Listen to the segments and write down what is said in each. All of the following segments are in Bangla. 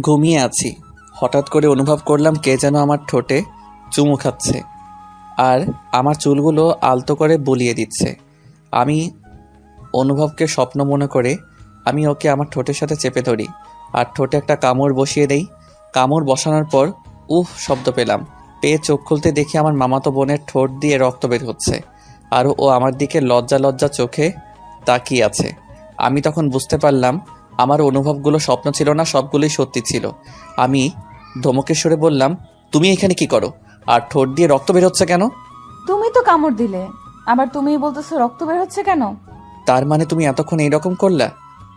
ঘুমিয়ে আছি, হঠাৎ করে অনুভব করলাম কে যেন আমার ঠোঁটে চুমু খাচ্ছে আর আমার চুলগুলো আলতো করে বুলিয়ে দিচ্ছে। আমি অনুভবকে স্বপ্ন মনে করে আমি ওকে আমার ঠোঁটের সাথে চেপে ধরি আর ঠোঁটে একটা কামড় বসিয়ে দেই। কামড় বসানোর পর উফ শব্দ পেলাম। পেয়ে চোখ খুলতে দেখি আমার মামাতো বোনের ঠোঁট দিয়ে রক্ত বের হচ্ছে আর ও আমার দিকে লজ্জা লজ্জা চোখে তাকিয়ে আছে। আমি তখন বুঝতে পারলাম আমার অনুভবগুলো স্বপ্ন ছিল না, সবগুলোই সত্যি ছিল। আমি ধমকেশ্বরে বললাম, তুমি এখানে কি করো আর ঠোঁট দিয়ে রক্ত বের হচ্ছে কেন? তুমি তো কামড় দিলে, আবার তুমি বলতেছো রক্ত বের হচ্ছে কেন? তার মানে তুমি এতক্ষণ এইরকম করলা?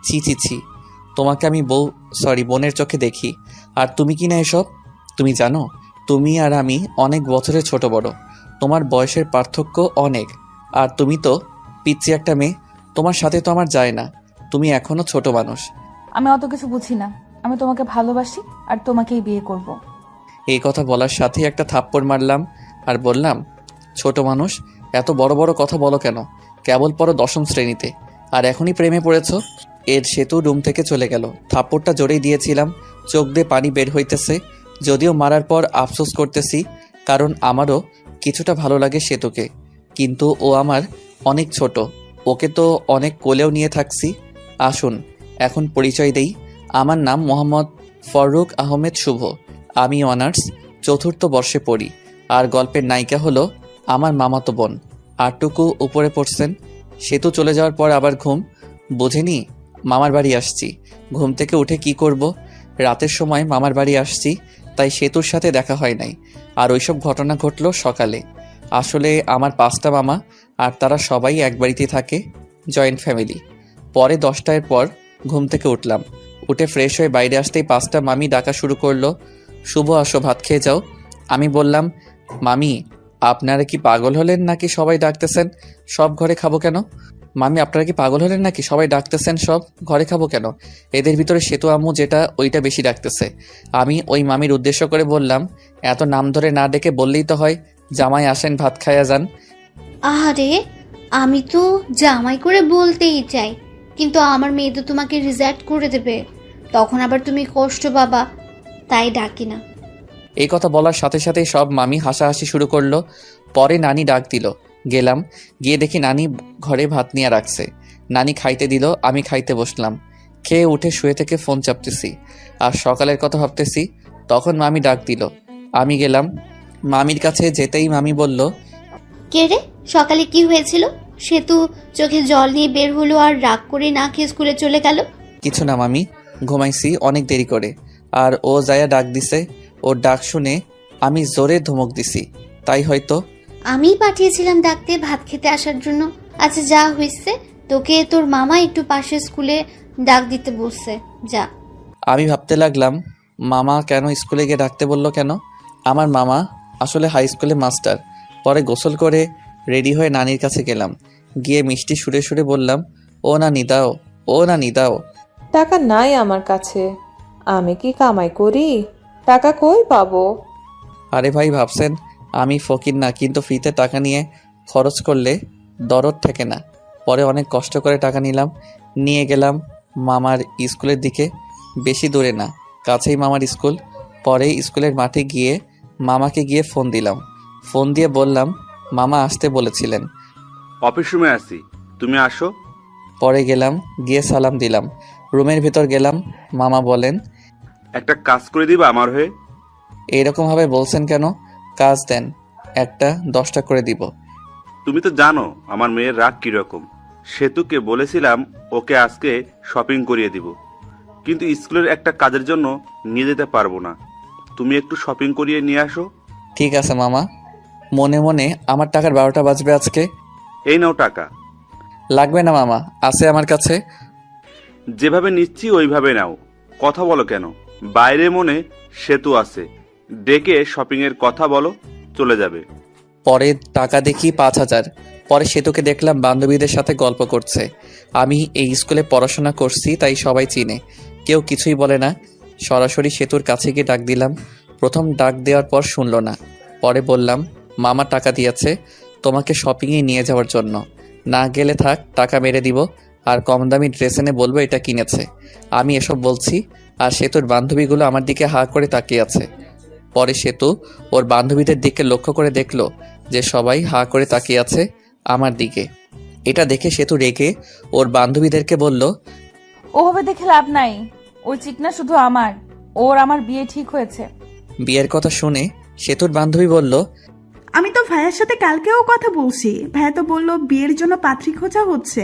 ছি ছি ছি, তোমাকে আমি বোনের চোখে দেখি আর তুমি কি না এসব? তুমি জানো তুমি আর আমি অনেক বছরের ছোট বড়, তোমার বয়সের পার্থক্য অনেক। আর তুমি তো পিচ্ছি একটা মেয়ে, তোমার সাথে তো আমার যায় না, তুমি এখনো ছোট মানুষ। আমি অত কিছু বুঝি না, আমি তোমাকে ভালোবাসি আর তোমাকেই বিয়ে করব। এই কথা বলার সাথেই একটা থাপ্পড় মারলাম আর বললাম, ছোট মানুষ, এত বড় বড় কথা বলো কেন? কেবল পড়ো 10ম শ্রেণীতে আর এখনই প্রেমে পড়েছ? এর সেতু রুম থেকে চলে গেল। থাপ্পড়টা জোরেই দিয়েছিলাম, চোখ দিয়ে পানি বের হইতেছে। যদিও মারার পর আফসোস করতেছি, কারণ আমারও কিছুটা ভালো লাগে সেতুকে, কিন্তু ও আমার অনেক ছোট, ওকে তো অনেক কোলেও নিয়ে থাকছি। আসুন এখন পরিচয় দেই। আমার নাম মোহাম্মদ ফররুখ আহমেদ শুভ। আমি অনার্স 4র্থ বর্ষে পড়ি আর গল্পের নায়িকা হলো আমার মামাতো বোন। আরটুকু উপরে পড়ছেন। সেতু চলে যাওয়ার পর আবার ঘুম, বোঝেনি মামার বাড়ি আসছি। ঘুম থেকে উঠে কি করব? রাতের সময় মামার বাড়ি আসছি, তাই সেতুর সাথে দেখা হয় নাই। আর ওইসব ঘটনা ঘটলো সকালে। আসলে আমার 5টা মামা আর তারা সবাই এক বাড়িতে থাকে, জয়েন্ট ফ্যামিলি। পরে 10টার পর ঘুম থেকে উঠলাম, উঠে ফ্রেশ হয়ে বাইরে আসতেই 5টা মামি ডাকা শুরু করলো, শুভ আসো ভাত খেয়ে যাও। আমি বললাম, মামি আপনারা কি পাগল হলেন নাকি সবাই ডাকতেছেন সব ঘরে খাবো কেন? মামি আপনারা কি পাগল হলেন নাকি সবাই ডাকতেছেন সব ঘরে খাবো কেন? এদের ভিতরে সেতু আম্মু যেটা ওইটা বেশি ডাকতেছে। আমি ওই মামির উদ্দেশ্য করে বললাম, এত নাম ধরে না ডেকে বললেই তো হয়, জামাই আসেন ভাত খায়া যান। আরে আমি তো জামাই করে বলতেই চাই, কিন্তু আমার মেয়ে তো তোমাকে রিজেক্ট করে দেবে, তখন আবার তুমি কষ্ট পাবা, তাই ডাকি না। এই কথা বলার সাথে সাথেই সব মামি হাসাহাসি শুরু করলো। পরে নানি ডাক দিল, গেলাম, গিয়ে দেখি নানি ঘরে ভাত নিয়ে রাখছে। নানি খাইতে দিল, আমি খাইতে বসলাম। খেয়ে উঠে শুয়ে থেকে ফোন চাপতেছি আর সকালের কথা ভাবতেছি। তখন মামি ডাক দিল, আমি গেলাম। মামির কাছে যেতেই মামি বলল, কে রে, সকালে কি হয়েছিল? সেতু চোখে জল নিয়ে বের হলো আর রাগ করে না খেয়ে স্কুলে চলে গেল। কিছু না মামি, ঘুমাইছি অনেক দেরি করে। আর ও যায়া ডাক দিছে, ওর ডাক শুনে আমি জোরে ধমক দিছি, তাই হয়তো। আমিই পাঠিয়েছিলাম ডাকতে ভাত খেতে আসার জন্য। আচ্ছা যা হয়েছে, তোকে তোর মামা একটু পাশের স্কুলে ডাক দিতে বলছে, যা। আমি ভাবতে লাগলাম, মামা কেন স্কুলে গিয়ে ডাকতে বললো কেন? আমার মামা আসলে হাই স্কুলে মাস্টার। পরে গোসল করে রেডি হয়ে নানির কাছে গেলাম, গিয়ে মিষ্টি সুরে সুরে বললাম, ও নানি দাও, ও নানি দাও। টাকা নাই আমার কাছে, আমি কি কামাই করি? টাকা কই পাবো? আরে ভাই ভাবছেন আমি ফকির না, কিন্তু ফ্রিতে টাকা নিয়ে খরচ করলে দরদ থাকে না। পরে অনেক কষ্ট করে টাকা নিলাম, নিয়ে গেলাম মামার স্কুলের দিকে। বেশি দূরে না, কাছেই মামার স্কুল। পরে স্কুলের মাঠে গিয়ে মামাকে গিয়ে ফোন দিলাম। ফোন দিয়ে বললাম, মামা আসতে বলেছিলেন। অফিস রুমে আছি, তুমি আসো। পরে গেলাম, গিয়ে সালাম দিলাম, রুমের ভেতর গেলাম। মামা বলেন, একটা কাজ করে দিবা আমার হয়ে? এইরকমভাবে বলছেন কেন? কাজ দেন, একটা 10টা করে দিব। তুমি তো জানো আমার মেয়ের রাগ কিরকম। সেতুকে বলেছিলাম ওকে আজকে শপিং করিয়ে দিব, কিন্তু স্কুলের একটা কাজের জন্য নিয়ে যেতে পারবো না। তুমি একটু শপিং করিয়ে নিয়ে আসো। ঠিক আছে মামা। মনে মনে আমার টাকার 12টা বাজবে আজকে। এই নাও টাকা। লাগবে না মামা, আছে আমার কাছে। যেভাবে নিচ্ছি ওইভাবে নাও, কথা বলো কেন? বাইরে মনে সেতু আছে, ডেকে শপিং এর কথা বলো, চলে যাবে। পরে টাকা দেখি 5,000। পরে সেতুকে দেখলাম বান্ধবীদের সাথে গল্প করছে। আমি এই স্কুলে পড়াশোনা করছি তাই সবাই চিনে, কেউ কিছুই বলে না। সরাসরি সেতুর কাছে গিয়ে ডাক দিলাম। প্রথম ডাক দেওয়ার পর শুনলো না। পরে বললাম, মামা টাকা দিয়েছে তোমাকে শপিংয়ে নিয়ে যাওয়ার জন্য। না গেলে থাক, টাকা মেরে দিব আর কম দামি ড্রেস এনে বলবো এটা কিনেছে। আমি এসব বলছি আর সেতুর বান্ধবীগুলো আমার দিকে হা করে তাকিয়ে আছে। পরে সেতু ওর বান্ধবীদের দিকে লক্ষ্য করে দেখলো যে সবাই হা করে তাকিয়ে আছে আমার দিকে। এটা দেখে সেতু রেগে ওর বান্ধবীদেরকে বলল, ওভাবে দেখে লাভ নাই, ওই চিকনা শুধু আমার, ওর আমার বিয়ে ঠিক হয়েছে। বিয়ের কথা শুনে সেতুর বান্ধবী বলল, আমি তো ভাইয়ার সাথে কালকেও কথা বলছি, ভাইয়া তো বললো বিয়ের জন্য পাত্রী খোঁজা হচ্ছে।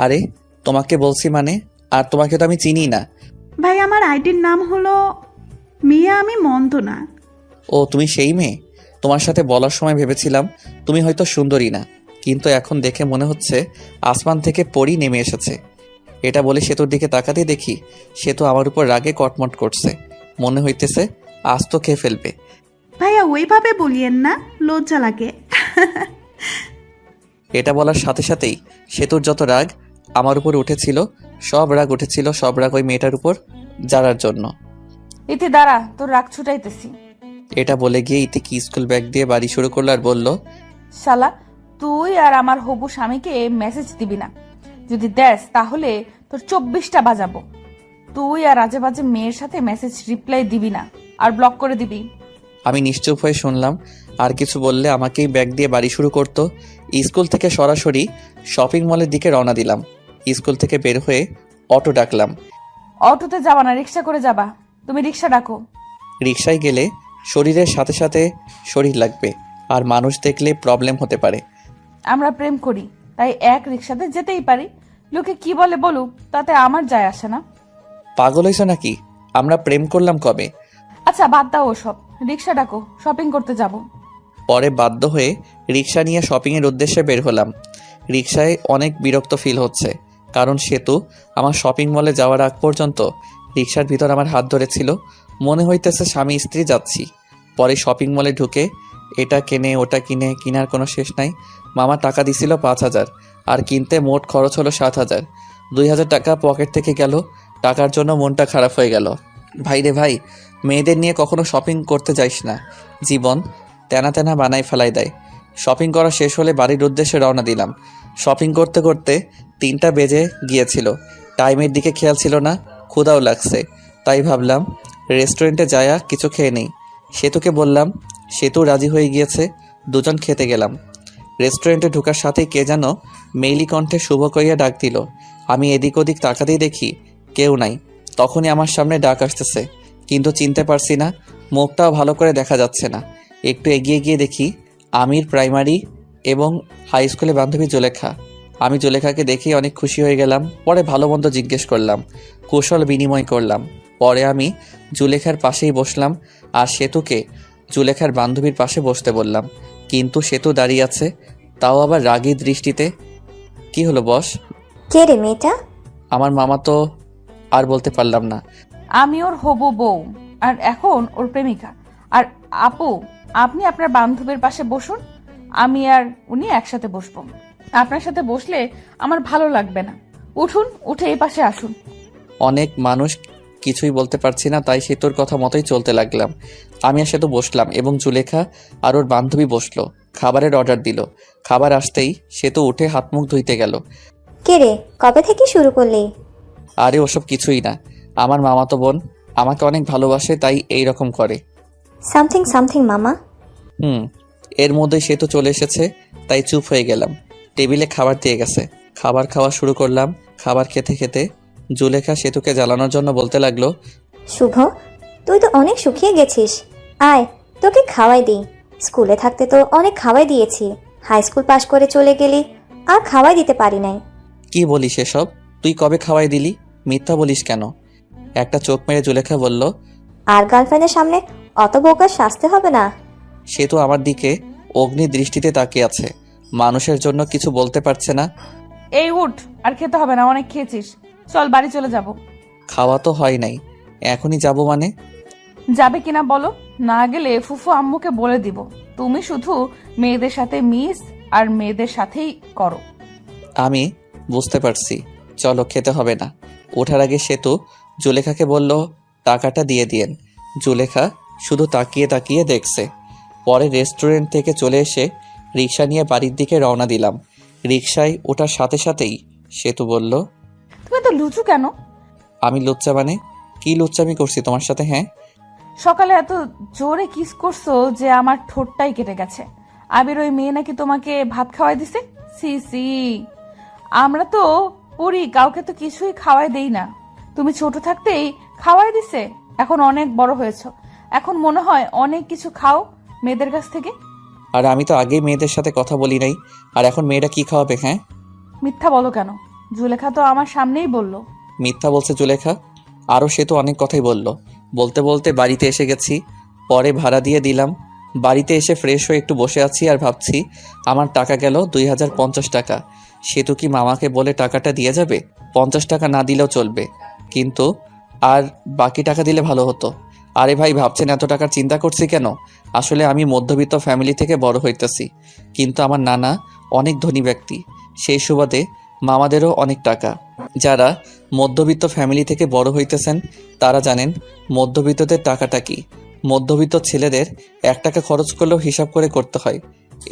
আরে তোমাকে বলছি মানে, আর তোমাকে তো আমি চিনি না। ভাই আমার আইডির নাম হলো মিয়া, আমি মন্দ না। ও তুমি সেই মেয়ে? তোমার সাথে বলার সময় ভেবেছিলাম তুমি হয়তো সুন্দরী না, কিন্তু এখন দেখে মনে হচ্ছে আসমান থেকে পরী নেমে এসেছে। এটা বলে সেতুর দিকে তাকাতেই দেখি সেতু আমার উপর রাগে কটমট করছে। মনে হইতেছে আজ তো খেয়ে ফেলবে। ভাইয়া ওইভাবে বলিয়েন না, লজ্জা লাগে। এটা বলার সাথে সাথেই সেতুর যত রাগ আমার উপর উঠেছিল, সব রাগ ওই মেয়েটার উপর, যারার জন্য। ইতি দাঁড়া, তোর রাগ ছুটাইতেছি। এটা বলে গিয়ে ইতিকে স্কুল ব্যাগ দিয়ে বাড়ি শুরু করলো আর বলল, শালা, তুই আর আমার হবু স্বামীকে মেসেজ দিবি না, যদি দেস তাহলে তোর 24টা বাজাবো। তুই আর আজে বাজে মেয়ের সাথে মেসেজ রিপ্লাই দিবি না, আর ব্লক করে দিবি। আমি নিশ্চুপ হয়ে শুনলাম। আর কিছু বললে আমাকেই ব্যাগ দিয়ে বাড়ি শুরু করতো। স্কুল থেকে সরাসরি শপিং মলের দিকে রওনা দিলাম। স্কুল থেকে বের হয়ে অটো ডাকলাম। অটোতে যাবা না, রিক্সা করে যাবা। তুমি রিক্সা ডাকো। রিক্সায় গেলে শরীরের সাথে সাথে শরীর লাগবে, আর মানুষ দেখলে প্রবলেম হতে পারে। আমরা প্রেম করি, তাই এক রিক্সাতে যেতেই পারি। লোকে কি বলে বলুক, তাতে আমার যায় আসে না। পাগল হইছ নাকি? আমরা প্রেম করলাম কবে? আচ্ছা বাদ দাও ওসব, রিক্সা ডাকো, শপিং করতে যাব। পরে বাধ্য হয়ে রিক্সা নিয়ে শপিংয়ের উদ্দেশ্যে বের হলাম। রিক্সায় অনেক বিরক্ত ফিল হচ্ছে, কারণ সেতু আমার শপিং মলে যাওয়ার আগ পর্যন্ত রিক্সার ভিতর আমার হাত ধরেছিল। মনে হইতেছে স্বামী স্ত্রী যাচ্ছি। পরে শপিং মলে ঢুকে এটা কেনে ওটা কিনে, কিনার কোনো শেষ নাই। মামা টাকা দিছিল 5,000, আর কিনতে মোট খরচ হলো 7,000। 2,000 টাকা পকেট থেকে গেল। টাকার জন্য মনটা খারাপ হয়ে গেল। ভাই রে ভাই, মেয়েদের নিয়ে কখনো শপিং করতে যাইস না, জীবন তেনা তেনা বানাই ফেলাই দেয়। শপিং করা শেষ হলে বাড়ির উদ্দেশ্যে রওনা দিলাম। শপিং করতে করতে 3টা বেজে গিয়েছিল। টাইমের দিকে খেয়াল ছিল না, ক্ষুধাও লাগছে, তাই ভাবলাম রেস্টুরেন্টে যায়া কিছু খেয়ে নেই। সেতুকে বললাম, সেতু রাজি হয়ে গিয়েছে। দুজন খেতে গেলাম। রেস্টুরেন্টে ঢোকার সাথেই কে যেন মেইলি কণ্ঠে শুভ কইয়া ডাক দিল। আমি এদিক ওদিক তাকাতেই দেখি কেউ নাই। তখনই আমার সামনে ডাক আসতেছে, কিন্তু চিনতে পারছি না, মুখটাও ভালো করে দেখা যাচ্ছে না। একটু এগিয়ে গিয়ে দেখি আমির প্রাইমারি এবং হাই স্কুলে বান্ধবী জুলেখা। আমি জুলেখাকে দেখেই অনেক খুশি হয়ে গেলাম। পরে ভালো মন্দ জিজ্ঞেস করলাম, কৌশল বিনিময় করলাম। পরে আমি জুলেখার পাশেই বসলাম আর সেতুকে জুলেখার বান্ধবীর পাশে বসতে বললাম, কিন্তু সেতু দাঁড়িয়ে আছে, তাও আবার রাগী দৃষ্টিতে। কি হলো বস? কে রে মেয়েটা? আমার মামা তো আর বলতে পারলাম না। আমি ওর হবু বউ, আর এখন ওর প্রেমিকা। আর আপু, আপনি আপনার বান্ধবীর পাশে বসুন, আমি আর উনি একসাথে বসবো। আপনার সাথে বসলে আমার ভালো লাগবে না। উঠুন, উঠে এই পাশে আসুন। অনেক মানুষ, কিছুই বলতে পারছি না, তাই সেতুর কথা মতোই চলতে লাগলাম। আমি আর সেতু বসলাম এবং জুলেখা আর ওর বান্ধবী বসলো। খাবারের অর্ডার দিল। খাবার আসতেই সেতু উঠে হাত মুখ ধুইতে গেল। কে রে, কবে থেকে শুরু করলি? আরে ওসব কিছুই না, আমার মামাতো বোন আমাকে অনেক ভালোবাসে, তাই এই রকম করে। সামথিং সামথিং মামা। এর মধ্যেই সেতু চলে এসেছে, তাই চুপ হয়ে গেলাম। টেবিলে খাবার দিয়ে গেছে, খাবার খাওয়া শুরু করলাম। খাবার খেতে খেতে জুলেখা সেতুকে জ্বালানোর জন্য বলতে লাগলো, শুভ, তুই তো অনেক শুকিয়ে গেছিস, আয় তোকে খাওয়াই দিই। স্কুলে থাকতে তো অনেক খাওয়াই দিয়েছি, হাই স্কুল পাশ করে চলে গেলি, আর খাওয়াই দিতে পারি নাই। কি বলিস এসব? তুই কবে খাওয়াই দিলি? মিথ্যা বলিস কেন? একটা চোখ মেরে জুলেখা বলল, আর গার্লফ্রেন্ডের সামনে অত বোকার শাস্তি হবে না। সেতু আমার দিকে অগ্নি দৃষ্টিতে তাকিয়ে আছে, মানুষের জন্য কিছু বলতে পারছে না। এই উঠ, আর খেতে হবে না, অনেক খেয়েছিস, চল বাড়ি চলে যাব। খাওয়া তো হয় নাই, এখনই যাব মানে? যাবে কিনা বলো, না গেলে ফুফু আম্মুকে বলে দিব তুমি শুধু মেয়েদের সাথে মিস আর মেয়েদের সাথেই করো। আমি বুঝতে পারছি, চলো খেতে হবে না। ওঠার আগে সেতু জুলেখাকে বলল, টাকাটা দিয়ে দিয়েন। জুলেখা শুধু তাকিয়ে তাকিয়ে দেখছে। পরে রেস্টুরেন্ট থেকে চলে এসে রিক্সা নিয়ে বাড়ির দিকে রওনা দিলাম। রিকশায় ওঠার সাথে সাথেই সেতু বলল, তুমি তো লুচু কেন? আমি লুচ্চা মানে? কি লুচ্চামি করছি তোমার সাথে? হ্যাঁ, সকালে এত জোরে কিস করছো যে আমার ঠোঁটটাই কেটে গেছে। আবির ওই মেয়ে নাকি তোমাকে ভাত খাওয়াই দিছে? সি সি, আমরা তো পড়ি, কাউকে তো কিছুই খাওয়াই দেই না। তুমি ছোট থাকতেই খাওয়াই দিছে, এখন অনেক বড় হয়েছো, এখন মনে হয় অনেক কিছু খাও মেয়েদের কাছ থেকে। আর আমি তো আগেই মেয়েদের সাথে কথা বলি নাই, আর এখন মেয়েটা কি খাওয়াবে? হ্যাঁ, মিথ্যা বলো কেন? জুলেখা তো আমার সামনেই বলল। মিথ্যা বলছে জুলেখা? আরও সে তো অনেক কথাই বলল। বলতে বলতে বাড়িতে এসে গেছি, পরে ভাড়া দিয়ে দিলাম। বাড়িতে এসে ফ্রেশ হয়ে একটু বসে আছি আর ভাবছি আমার টাকা গেল 2050 টাকা। সেতু কি মামাকে বলে টাকাটা দিয়ে যাবে? 50 টাকা না দিলেও চলবে, কিন্তু আর বাকি টাকা দিলে ভালো হতো। আরে ভাই, ভাবছেন এত টাকার চিন্তা করছি কেন? আসলে আমি মধ্যবিত্ত ফ্যামিলি থেকে বড় হইতেছি, কিন্তু আমার নানা অনেক ধনী ব্যক্তি, সেই সুবাদে মামাদেরও অনেক টাকা। যারা মধ্যবিত্ত ফ্যামিলি থেকে বড় হইতেছেন তারা জানেন মধ্যবিত্তদের টাকাটা কি। মধ্যবিত্ত ছেলেদের 1 টাকা খরচ করলেও হিসাব করে করতে হয়।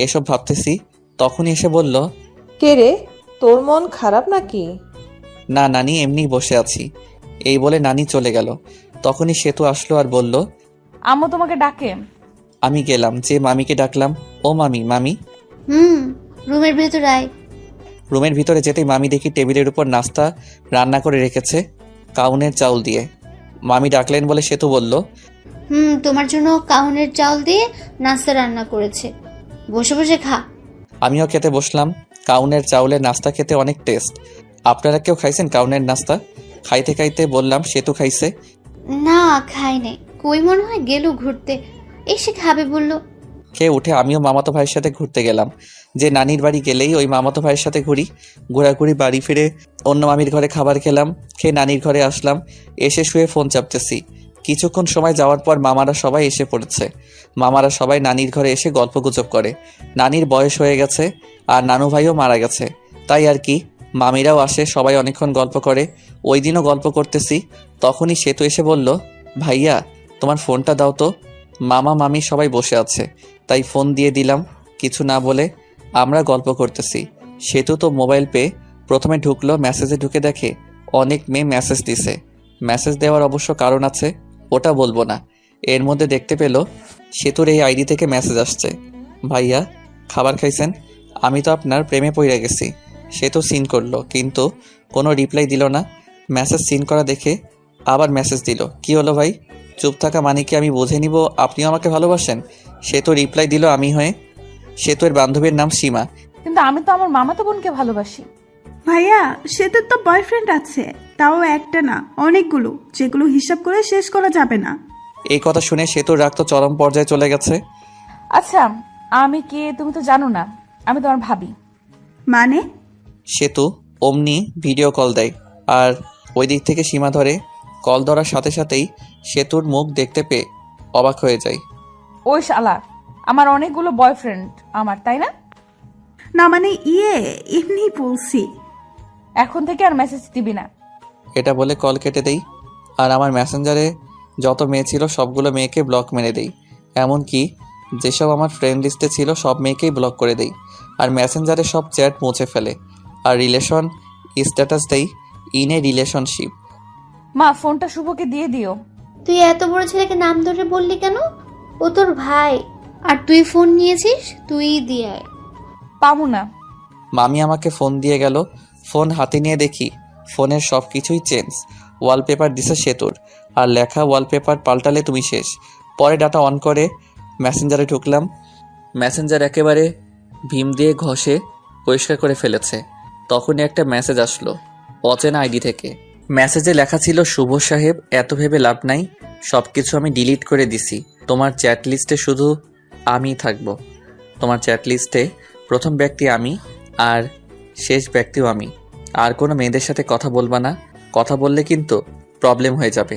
এসব ভাবতেছি, তখনই এসে বলল, কে রে, তোর মন খারাপ নাকি? না নানি, এমনি বসে আছি। এই বলে নানি চলে গেল। তখনই সেতু আসলো আর বলল, আম্মু তোমাকে ডাকে। আমি গেলাম, যে মামিকে ডাকলাম, ও মামি। মামি রুমের ভেতর আয়। রুমের ভিতরে যেতেই মামি দেখি টেবিলের উপর নাস্তা রান্না করে রেখেছে, কাউনের চাউল দিয়ে। মামি ডাকলেন বলে সেতু বলল, তোমার জন্য কাউনের চাল দিয়ে নাস্তা রান্না করেছে, বসে বসে খা। আমিও খেতে বসলাম। কাউনের চাউলের নাস্তা খেতে অনেক টেস্ট। আপনারা কেউ খাইছেন কাউনের নাস্তা? খাইতে খাইতে বললাম, সেতু খাইছে। না, খাই নাই, কই মনে হয় গেল ঘুরতে, এসে খাবে বলল। খেয়ে উঠে আমিও মামাতো ভাইয়ের সাথে ঘুরতে গেলাম। যে নানির বাড়ি গেলেই ওই মামাতো ভাইয়ের সাথে ঘুরি। ঘোরাঘুরি বাড়ি ফিরে অন্য মামির ঘরে খাবার খেলাম, খেয়ে নানির ঘরে আসলাম। এসে শুয়ে ফোন চাপতেছি। কিছুক্ষণ সময় যাওয়ার পর মামারা সবাই এসে পড়েছে। মামারা সবাই নানির ঘরে এসে গল্পগুজব করে। নানির বয়স হয়ে গেছে আর নানু ভাইও মারা গেছে, তাই আর কি। মামিরাও আসে, সবাই অনেকক্ষণ গল্প করে। ওই দিনও গল্প করতেছি, তখনই সেতু এসে বলল, ভাইয়া তোমার ফোনটা দাও তো। মামা মামি সবাই বসে আছে, তাই ফোন দিয়ে দিলাম। কিছু না বলে আমরা গল্প করতেছি। সেতু তো মোবাইল পেয়ে প্রথমে ঢুকলো, মেসেজে ঢুকে দেখে অনেক মেয়ে মেসেজ দিছে। মেসেজ দেওয়ার অবশ্য কারণ আছে, ওটা বলবো না। এর মধ্যে দেখতে পেল সেতুর এই আইডি থেকে মেসেজ আসছে, ভাইয়া খাবার খাইছেন? আমি তো আপনার প্রেমে পড়ে গেছি। সেতু সিন করলো, কিন্তু কোনো রিপ্লাই দিল না। মেসেজ সিন করা দেখে আবার মেসেজ দিল, কি হলো ভাই? চুপ থাকা মানে কি আমি বুঝে নিব আপনিও আমাকে ভালোবাসেন? সেতু রিপ্লাই দিল আমি হয়ে। সেতুর বান্ধবীর নাম সীমা। কিন্তু আমি তো আমার মামাতো বোনকে ভালোবাসি। ভাইয়া, সেতুর তো বয়ফ্রেন্ড আছে, তাও একটা না অনেকগুলো, যেগুলো হিসাব করে শেষ করা যাবে না। এই কথা শুনে সেতুর রাগ তো চরম পর্যায়ে চলে গেছে। আচ্ছা, আমি কে তুমি তো জানো না, আমি তোমার ভাবি। মানে? সেতু অমনি ভিডিও কল দেয়, আর ওই দিক থেকে সীমা ধরে। কল ধরার সাথে সাথেই সেতুর মুখ দেখতে পেয়ে অবাক হয়ে যায়। ওই শালা, আমার অনেকগুলো বয়ফ্রেন্ড আমার, তাই না? না মানে এমনি বলছি। এখন থেকে আর মেসেজ দিবি না। এটা বলে কল কেটে দেই, আর আমার মেসেঞ্জারে যত মেয়ে ছিল সবগুলো মেয়েকে ব্লক মেরে দেই। এমনকি যেসব আমার ফ্রেন্ড লিস্টে ছিল সব মেয়েকেই ব্লক করে দেই, আর মেসেঞ্জারে সব চ্যাট মুছে ফেলে। আর রিলেশন স্ট্যাটাস দেই, ইন এ রিলেশনশিপ। মা, ফোনটা শুভকে দিয়ে দিও। তুই এত বড় ছেলেকে নাম ধরে বললি কেন? ও তোর ভাই, আর তুই ফোন নিয়েছিস, তুই দিয়ে আয়। পাবো না। মামি আমাকে ফোন দিয়ে গেল। ফোন হাতে নিয়ে দেখি ফোনের সব কিছুই চেঞ্জ। ওয়ালপেপার দিছে সেতুর, আর লেখা ওয়ালপেপার পাল্টালে তুমি শেষ। পরে ডাটা অন করে মেসেঞ্জারে ঢুকলাম। মেসেঞ্জার একেবারে ভীম দিয়ে ঘষে পরিষ্কার করে ফেলেছে। তখনই একটা মেসেজ আসলো অচেনা আইডি থেকে। মেসেজে লেখা ছিল, শুভ সাহেব, এত ভেবে লাভ নাই, সব কিছু আমি ডিলিট করে দিছি। তোমার চ্যাট লিস্টে শুধু আমিই থাকবো। তোমার চ্যাট লিস্টে প্রথম ব্যক্তি আমি, আর শেষ ব্যক্তিও আমি। আর কোনো মেয়েদের সাথে কথা বলবা না, কথা বললে কিন্তু প্রবলেম হয়ে যাবে।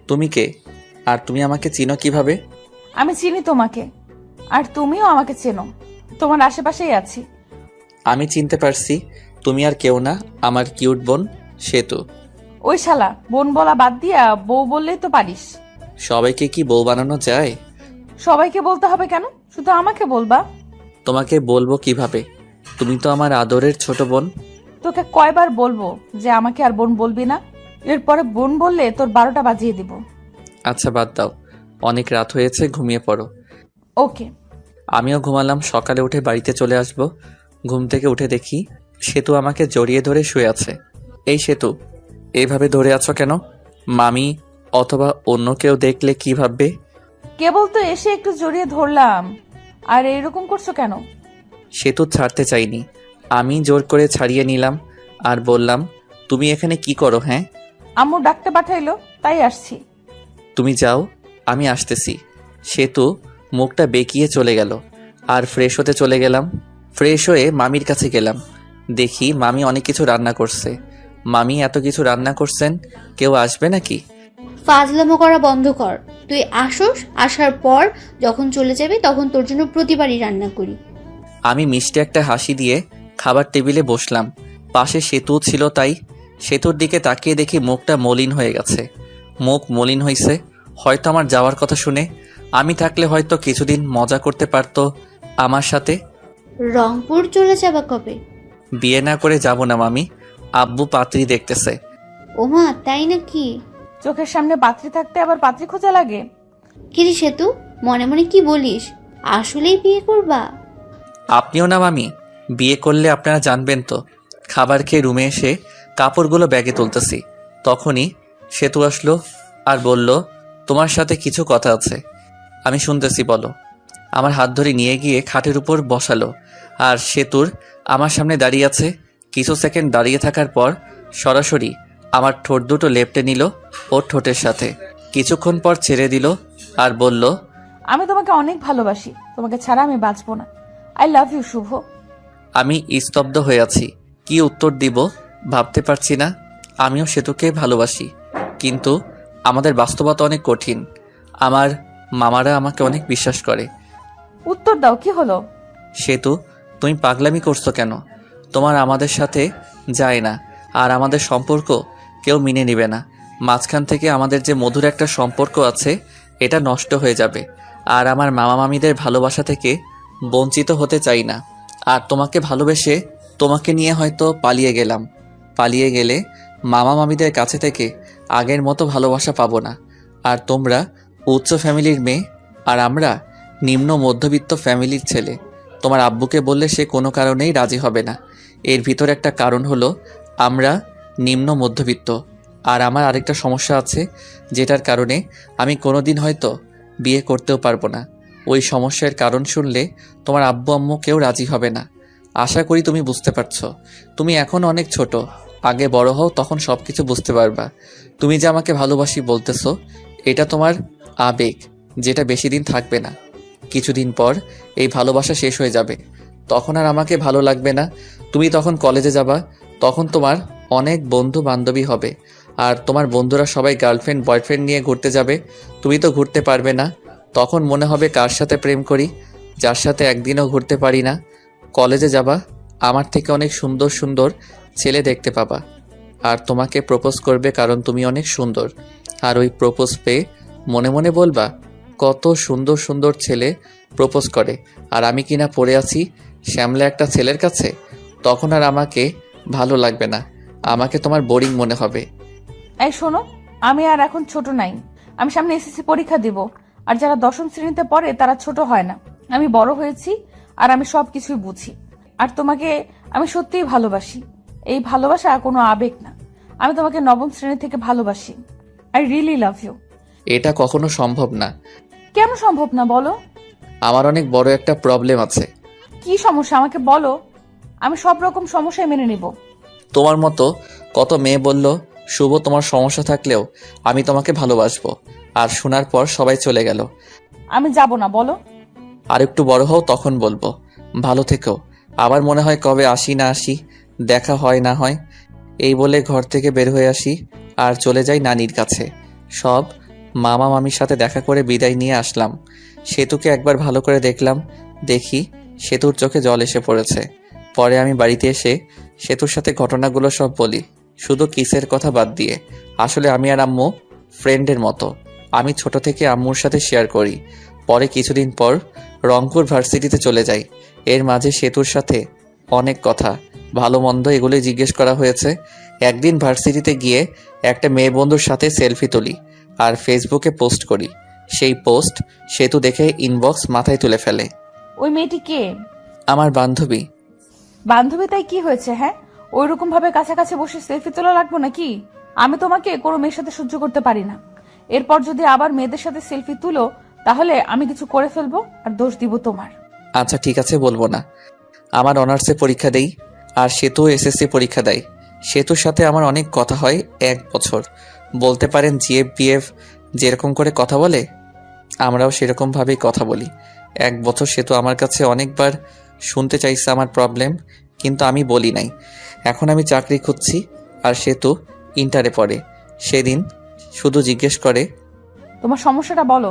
তুমি কে? আর তুমি আমাকে চিনো কিভাবে? আমি চিনি তোমাকে, আর তুমিও আমাকে চেনো, তোমার আশেপাশেই আছি। আমি চিনতে পারছি, তুমি আর কেউ না, আমার কিউট বোন সেতু। ওই শালা, বোন বলা বাদ দিয়া বউ বললেই তো পারিস। সবাইকে কি বউ বানানো যায়? সবাইকে বলতে হবে কেন? শুধু আমাকে বলবা। তোমাকে বলবো কিভাবে? তুমি তো আমার আদরের ছোট বোন। তোকে কয়বার বলবো যে আমাকে আর বোন বলবি না? এরপরে বোন বললে তোর 12টা বাজিয়ে দিব। আচ্ছা বাদ দাও, অনেক রাত হয়েছে, ঘুমিয়ে পড়ো। ওকে। আমিও ঘুমালাম। সকালে উঠে বাড়িতে চলে আসব। ঘুম থেকে উঠে দেখি সেতু আমাকে জড়িয়ে ধরে শুয়ে আছে। এই সেতু, এইভাবে ধরে আছো কেন? মামি অথবা অন্য কেউ দেখলে কি ভাববে? কেবল তো এসে একটু জড়িয়ে ধরলাম, আর এরকম করছো কেন? সেতু ছাড়তে চাইনি, আমি জোর করে ছাড়িয়ে নিলাম আর বললাম, তুমি এখানে কি করো? হ্যাঁ, আম্মু ডাকতে পাঠাইলো তাই আসছি। তুমি যাও, আমি আসতেছি। সেতু মুখটা বেঁকিয়ে চলে গেল আর ফ্রেশ হতে চলে গেলাম। ফ্রেশ হয়ে মামির কাছে গেলাম। দেখি মামি অনেক কিছু রান্না করছে। মামি এত কিছু রান্না করছেন, কেউ আসবে নাকি? ফাজলামো করা বন্ধ কর। তুই আসোস, আসার পর যখন চলে যাবি তখন তোর জন্য প্রতিবারই রান্না করি। আমি মিষ্টি একটা হাসি দিয়ে খাবার টেবিলে বসলাম। পাশে সেতু ছিল, তাই সেতুর দিকে তাকিয়ে দেখি মুখটা মলিন হয়ে গেছে। মুখ মলিন হয়েছে হয়তো আমার যাওয়ার কথা শুনে। আমি থাকলে হয়তো কিছুদিন মজা করতে পারতো আমার সাথে। রংপুর চলে যাবা কবে? বিয়ে না করে যাব না মামি, আব্বু পাত্রী দেখতেছে। ওমা, তাই নাকি? চোখের সামনে পাত্রী থাকতে আবার পাত্রী খোঁজা লাগে? কিরে সেতু, মনে মনে কি বলিস? আসলেই বিয়ে করবা? আপনিও না মামি, বিয়ে করলে আপনারা জানবেন তো। খাবার খেয়ে রুমে এসে কাপড়গুলো ব্যাগে তুলতেছি, তখনই সেতু আসলো আর বলল, তোমার সাথে কিছু কথা আছে। আমি শুনতেছি, বলো। আমার হাত ধরে নিয়ে গিয়ে খাটের উপর বসালো আর সেতুর আমার সামনে দাঁড়িয়ে আছে। কিছু সেকেন্ড দাঁড়িয়ে থাকার পর সরাসরি আমার ঠোঁট দুটো লেপটে নিল ওর ঠোঁটের সাথে। কিছুক্ষণ পর ছেড়ে দিল আর বলল, আমি তোমাকে অনেক ভালোবাসি, তোমাকে ছাড়া আমি বাঁচবো না। আই লাভ ইউ শুভ। আমি স্তব্ধ হয়ে আছি, কি উত্তর দিব ভাবতে পারছি না। আমিও সেতুকে ভালোবাসি, কিন্তু আমাদের বাস্তবতা অনেক কঠিন। আমার মামারা আমাকে অনেক বিশ্বাস করে। উত্তর দাও, কি হলো? সেতু, তুমি পাগলামি করছো কেন? তোমার আমাদের সাথে যায় না, আর আমাদের সম্পর্ক কেউ মেনে নেবে না। মাঝখান থেকে আমাদের যে মধুর একটা সম্পর্ক আছে, এটা নষ্ট হয়ে যাবে। আর আমার মামা মামিদের ভালোবাসা থেকে বঞ্চিত হতে চাই না। আর তোমাকে ভালোবেসে তোমাকে নিয়ে হয়তো পালিয়ে গেলাম। পালিয়ে গেলে মামা মামিদের কাছে থেকে আগের মতো ভালোবাসা পাবো না। আর তোমরা উচ্চ ফ্যামিলির মেয়ে, আর আমরা নিম্ন মধ্যবিত্ত ফ্যামিলির ছেলে। তোমার আব্বুকে বললে সে কোনো কারণেই রাজি হবে না। এর ভিতর একটা কারণ হলো আমরা নিম্ন মধ্যবিত্ত। আর আমার আরেকটা সমস্যা আছে, যেটার কারণে আমি কোনোদিন হয়তো বিয়ে করতেও পারবো না। ওই সমস্যার কারণ শুনলে তোমার আব্বু আম্মু কেউ রাজি হবে না। আশা করি তুমি বুঝতে পারছো। তুমি এখন অনেক ছোট, আগে বড় হও, তখন সব কিছু বুঝতে পারবা। তুমি যে আমাকে ভালোবাসি বলতেছো, এটা তোমার আবেগ, যেটা বেশি দিন থাকবে না। কিছুদিন পর এই ভালোবাসা শেষ হয়ে যাবে, তখন আর আমাকে ভালো লাগবে না। তুমি তখন কলেজে যাবা, তখন তোমার অনেক বন্ধু বান্ধবী হবে, আর তোমার বন্ধুরা সবাই গার্লফ্রেন্ড বয়ফ্রেন্ড নিয়ে ঘুরতে যাবে। তুমি তো ঘুরতে পারবে না। তখন মনে হবে কার সাথে প্রেম করি, যার সাথে একদিনও ঘুরতে পারি না। কলেজে যাবা, আমার থেকে অনেক সুন্দর সুন্দর ছেলে দেখতে পাবা, আর তোমাকে প্রপোজ করবে, কারণ তুমি অনেক সুন্দর। আর ওই প্রপোজ পেয়ে মনে মনে বলবা, কত সুন্দর সুন্দর ছেলে প্রপোজ করে, আর আমি কিনা পড়ে আছি শ্যামলা একটা ছেলের কাছে। তখন আর আমাকে ভালো লাগবে না, আমাকে তোমার বোরিং মনে হবে। এই শোনো, আমি আর এখন ছোট নাই। আমি সামনে এসএসসি পরীক্ষা দিব, আর যারা 10ম শ্রেণীতে পড়ে তারা ছোট হয় না। আমি বড় হয়েছি, আর আমি সবকিছুই বুঝি। আর তোমাকে আমি সত্যিই ভালোবাসি। এই ভালোবাসা কোনো আবেগ না। আমি তোমাকে 9ম শ্রেণী থেকে ভালোবাসি। I really love you. এটা কখনো সম্ভব না। কেন সম্ভব না বলো? আমার অনেক বড় একটা প্রবলেম আছে। কি সমস্যা আমাকে বলো, আমি সব রকম সমস্যায় মেনে নিব। তোমার মতো কত মেয়ে বলল, শুভ তোমার সমস্যা থাকলেও আমি তোমাকে ভালোবাসবো, আর শোনার পর সবাই চলে গেল। আমি যাব না, বলো। আর একটু বড় হও, তখন বলবো। ভালো থেকো। আবার মনে হয় কবে আসি না আসি, দেখা হয় না হয়। এই বলে ঘর থেকে বের হয়ে আসি আর চলে যাই নানির কাছে। সব মামা মামির সাথে দেখা করে বিদায় নিয়ে আসলাম। সেতুকে একবার ভালো করে দেখলাম, দেখি সেতুর চোখে জল এসে পড়েছে। পরে আমি বাড়িতে এসে সেতুর সাথে ঘটনাগুলো সব বলি, শুধু কিসের কথা বাদ দিয়ে। আসলে আমি আর আম্মু ফ্রেন্ডের মতো। আমি ছোট থেকে আম্মুর সাথে শেয়ার করি। পরে কিছুদিন পর রংপুর ভার্সিটিতে চলে যাই। এর মাঝে সেতুর সাথে অনেক কথা, ভালো মন্দ এগুলোই জিজ্ঞেস করা হয়েছে। একদিন ভার্সিটিতে গিয়ে একটা মেয়ে বন্ধুর সাথে সেলফি তুলি আর ফেসবুকে পোস্ট করি। সেই পোস্ট সেতু দেখে ইনবক্স মাথায় তুলে ফেলে। ওই মেয়েটি কে? আমার বান্ধবী। বান্ধবী তাই কি হয়েছে? হ্যাঁ, ওইরকম ভাবে কাছাকাছি বসে সেলফি তোলা লাগবো নাকি? আমি তোমাকে কোনো মেয়ের সাথে সহ্য করতে পারি না। এরপর যদি আবার মেয়েদের সাথে সেলফি তুলো তাহলে আমি কিছু করে ফেলবো আর দোষ দিব তোমার। আচ্ছা ঠিক আছে, বলবো না। আমার অনার্সে পরীক্ষা দেই আর সেতু এসএসসি পরীক্ষা দেয়। সেতুর সাথে আমার অনেক কথা হয় 1 বছর। বলতে পারেন জিএফ বিএফ যেরকম করে কথা বলে আমরাও সেরকমভাবেই কথা বলি। 1 বছর সেতু আমার কাছে অনেকবার শুনতে চাইছে আমার প্রবলেম, কিন্তু আমি বলি নাই। এখন আমি চাকরি খুঁজছি আর সেতু ইন্টারে পড়ে। সেদিন শুধু জিজ্ঞেস করে, তোমার সমস্যাটা বলো।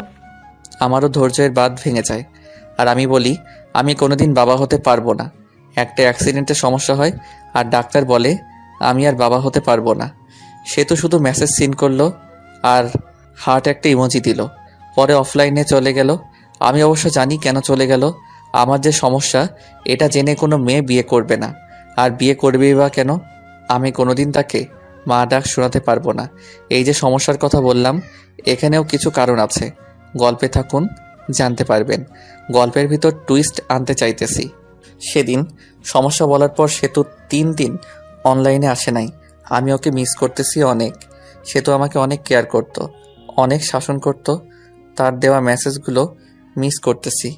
আমারও ধৈর্যের বাঁধ ভেঙে যায় আর আমি বলি আমি কোনোদিন বাবা হতে পারবো না। একটা অ্যাক্সিডেন্টে সমস্যা হয় আর ডাক্তার বলে আমি আর বাবা হতে পারবো না। সে তো শুধু মেসেজ সিন করলো আর হার্ট একটা ইমোজি দিল, পরে অফলাইনে চলে গেল। আমি অবশ্য জানি কেন চলে গেল। আমার যে সমস্যা এটা জেনে কোনো মেয়ে বিয়ে করবে না, আর বিয়ে করবেই বা কেন? আমি কোনোদিন তাকে মা ডাক শোনাতে পারবো না। এই যে সমস্যার কথা বললাম এখানেও কিছু কারণ আছে। গল্পে থাকুন, জানতে পারবেন। গল্পের ভিতর টুইস্ট আনতে চাইতেছি। সেদিন সমস্যা বলার পর সেতু 3 দিন অনলাইনে আসে নাই। আমি ওকে মিস করতেছি অনেক। সেতু আমাকে অনেক কেয়ার করত, অনেক শাসন করত। তার দেওয়া মেসেজগুলো মিস করতেছি।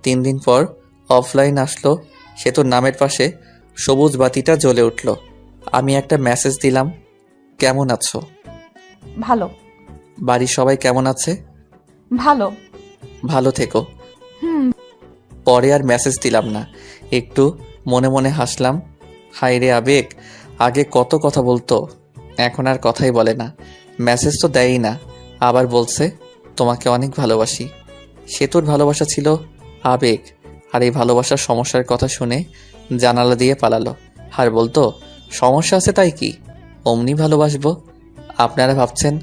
3 দিন পর অফলাইন আসলো। সেতুর নামের পাশে সবুজ বাতিটা জ্বলে উঠল। আমি একটা মেসেজ দিলাম, কেমন আছো? ভালো। বাড়ির সবাই কেমন আছে? ভালো। ভালো থেকো। পরে আর মেসেজ দিলাম না। একটু মনে মনে হাসলাম। হায় রে আবেগ, আগে কত কথা বলতো, এখন আর কথাই বলে না। মেসেজ তো দেয়ই না, আবার বলছে তোমাকে অনেক ভালোবাসি। সেতুর ভালোবাসা ছিল আবেগ, আর এই ভালোবাসার সমস্যার কথা শুনে জানালা দিয়ে পালালো। আর বলতো সমস্যা আছে তাই কি, অমনি ভালোবাসবো। আপনারা ভাবছেন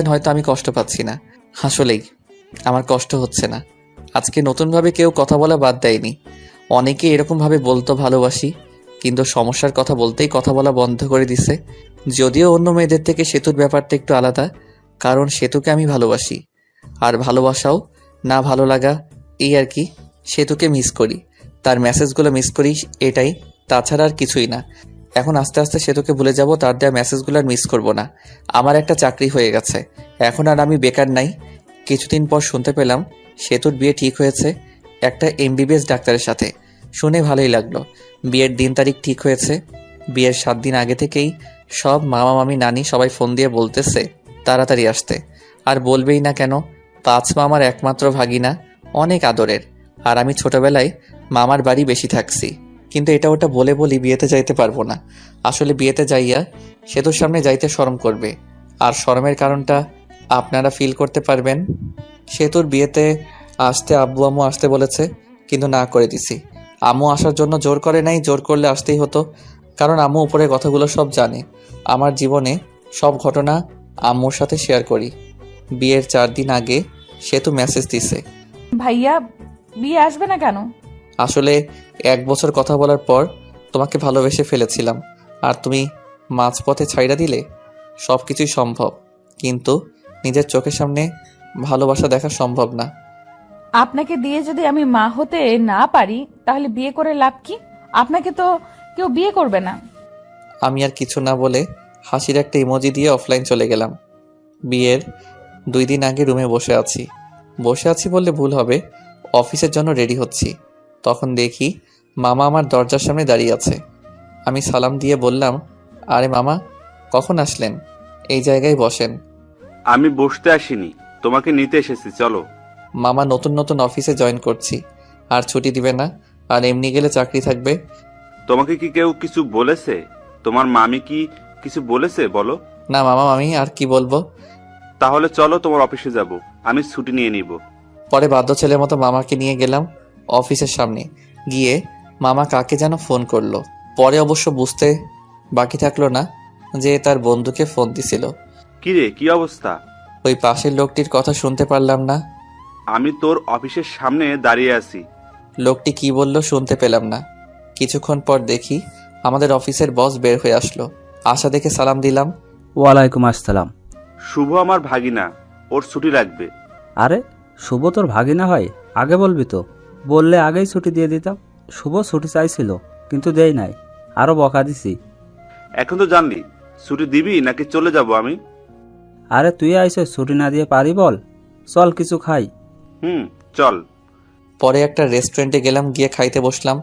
হয়তো আমি কষ্ট পাচ্ছি না। আসলেই আমার কষ্ট হচ্ছে না। আজকে নতুনভাবে কেউ কথা বলা বাদ দেয়নি। অনেকে এরকমভাবে বলতো ভালোবাসি, কিন্তু সমস্যার কথা বলতেই কথা বলা বন্ধ করে দিছে। যদিও অন্য মেয়েদের থেকে সেতুর ব্যাপারটা একটু আলাদা, কারণ সেতুকে আমি ভালোবাসি। আর ভালোবাসাও না ভালো লাগা এই আর কি। সেতুকে মিস করি, তার মেসেজগুলো মিস করি, এটাই, তাছাড়া আর কিছুই না। এখন আস্তে আস্তে সেতুকে ভুলে যাব, তার দেওয়া মেসেজগুলো আর মিস করব না। আমার একটা চাকরি হয়ে গেছে, এখন আর আমি বেকার নাই। কিছুদিন পর শুনতে পেলাম সেতুর বিয়ে ঠিক হয়েছে একটা এমবিবিএস ডাক্তারের সাথে। শুনে ভালোই লাগলো। বিয়ের দিন তারিখ ঠিক হয়েছে। বিয়ের 7 দিন আগে থেকেই সব মামা মামি নানি সবাই ফোন দিয়ে বলতেছে তাড়াতাড়ি আসতে। আর বলবেই না কেন, 5 মামার একমাত্র ভাগিনা, অনেক আদরের। আর আমি ছোটবেলায় মামার বাড়ি বেশি থাকছি, কিন্তু এটা ওটা বলে বলি বিয়েতে যাইতে পারবো না। আসলে বিয়েতে যাইয়া সেতুর সামনে যাইতে শরম করবে, আর শরমের কারণটা আপনারা ফিল করতে পারবেন। সেতুর বিয়েতে আসতে আব্বু আম্মু আসতে বলেছে, কিন্তু না করে দিছি। আম্মু আসার জন্য জোর করে নাই, জোর করলে আসতেই হতো, কারণ আম্মু উপরে কথাগুলো সব জানে। আমার জীবনে সব ঘটনা আম্মুর সাথে শেয়ার করি। বিয়ের 4 দিন আগে সেতু মেসেজ দিছে, ভাইয়া বিয়ে আসবে না কেন? আসলে 1 বছর কথা বলার পর তোমাকে ভালোবেসে ফেলেছিলাম, আর তুমি মাঝপথে ছাইড়া দিলে। সব কিছুই সম্ভব, কিন্তু নিজের চোখের সামনে ভালোবাসা দেখা সম্ভব না। আপনাকে দিয়ে যদি আমি মা হতে না পারি তাহলে বিয়ে করে লাভ কি? আপনাকে তো কেউ বিয়ে করবে না। আমি আর কিছু না বলে হাসির একটা ইমোজি দিয়ে অফলাইন চলে গেলাম। বিয়ের 2 দিন আগে রুমে বসে আছি বললে ভুল হবে, অফিসের জন্য রেডি হচ্ছি। তখন দেখি মামা আমার দরজার সামনে দাঁড়িয়ে আছে। আমি সালাম দিয়ে বললাম, আরে মামা, কখন আসলেন? এই জায়গায় বসেন। আমি বসতে আসিনি, তোমাকে নিতে এসেছি, চলো। মামা, নতুন অফিসে জয়েন করছি, আর ছুটি দিবে না, আর এমনি গেলে চাকরি থাকবে। তোমাকে কি কেউ কিছু বলেছে? তোমার মামি কি কিছু বলেছে বলো? না মামা, আমি আর কি বলবো। তাহলে চলো, তোমার অফিসে যাব, আমি ছুটি নিয়ে নিব। পরে বাধ্য ছেলের মতো মামাকে নিয়ে গেলাম অফিসের সামনে। গিয়ে মামা কাকে যেন ফোন করলো। পরে অবশ্য বুঝতে বাকি থাকলো না যে তার বন্ধুকে ফোন দিছিল। কিরে, কি অবস্থা? ওই পাশের লোকটির কথা শুনতে পারলাম না। আমি তোর অফিসের সামনে দাঁড়িয়ে আছি। লোকটি কি বলল শুনতে পেলাম না। কিছুক্ষণ পর দেখি আমাদের অফিসের বস বের হয়ে আসলো। আশা দেখে সালাম দিলাম। ওয়ালাইকুম আসসালাম। শুভ আমার ভাগিনা, ওর ছুটি লাগবে। আরে শুভ তোর ভাগিনা হয়? আগে বলবি তো, বললে আগেই ছুটি দিয়ে দিতাম। শুভ ছুটি চাইছিল কিন্তু দেই নাই, আরও বকা দিছি। এখন তো জানলি, ছুটি দিবি নাকি চলে যাব আমি? আরে তুই আইসে ছুটি না দিয়ে পারি বল? চল কিছু খাই। চল। পরে একটা রেস্টুরেন্টে গেলাম, গিয়ে খাইতে বসলাম।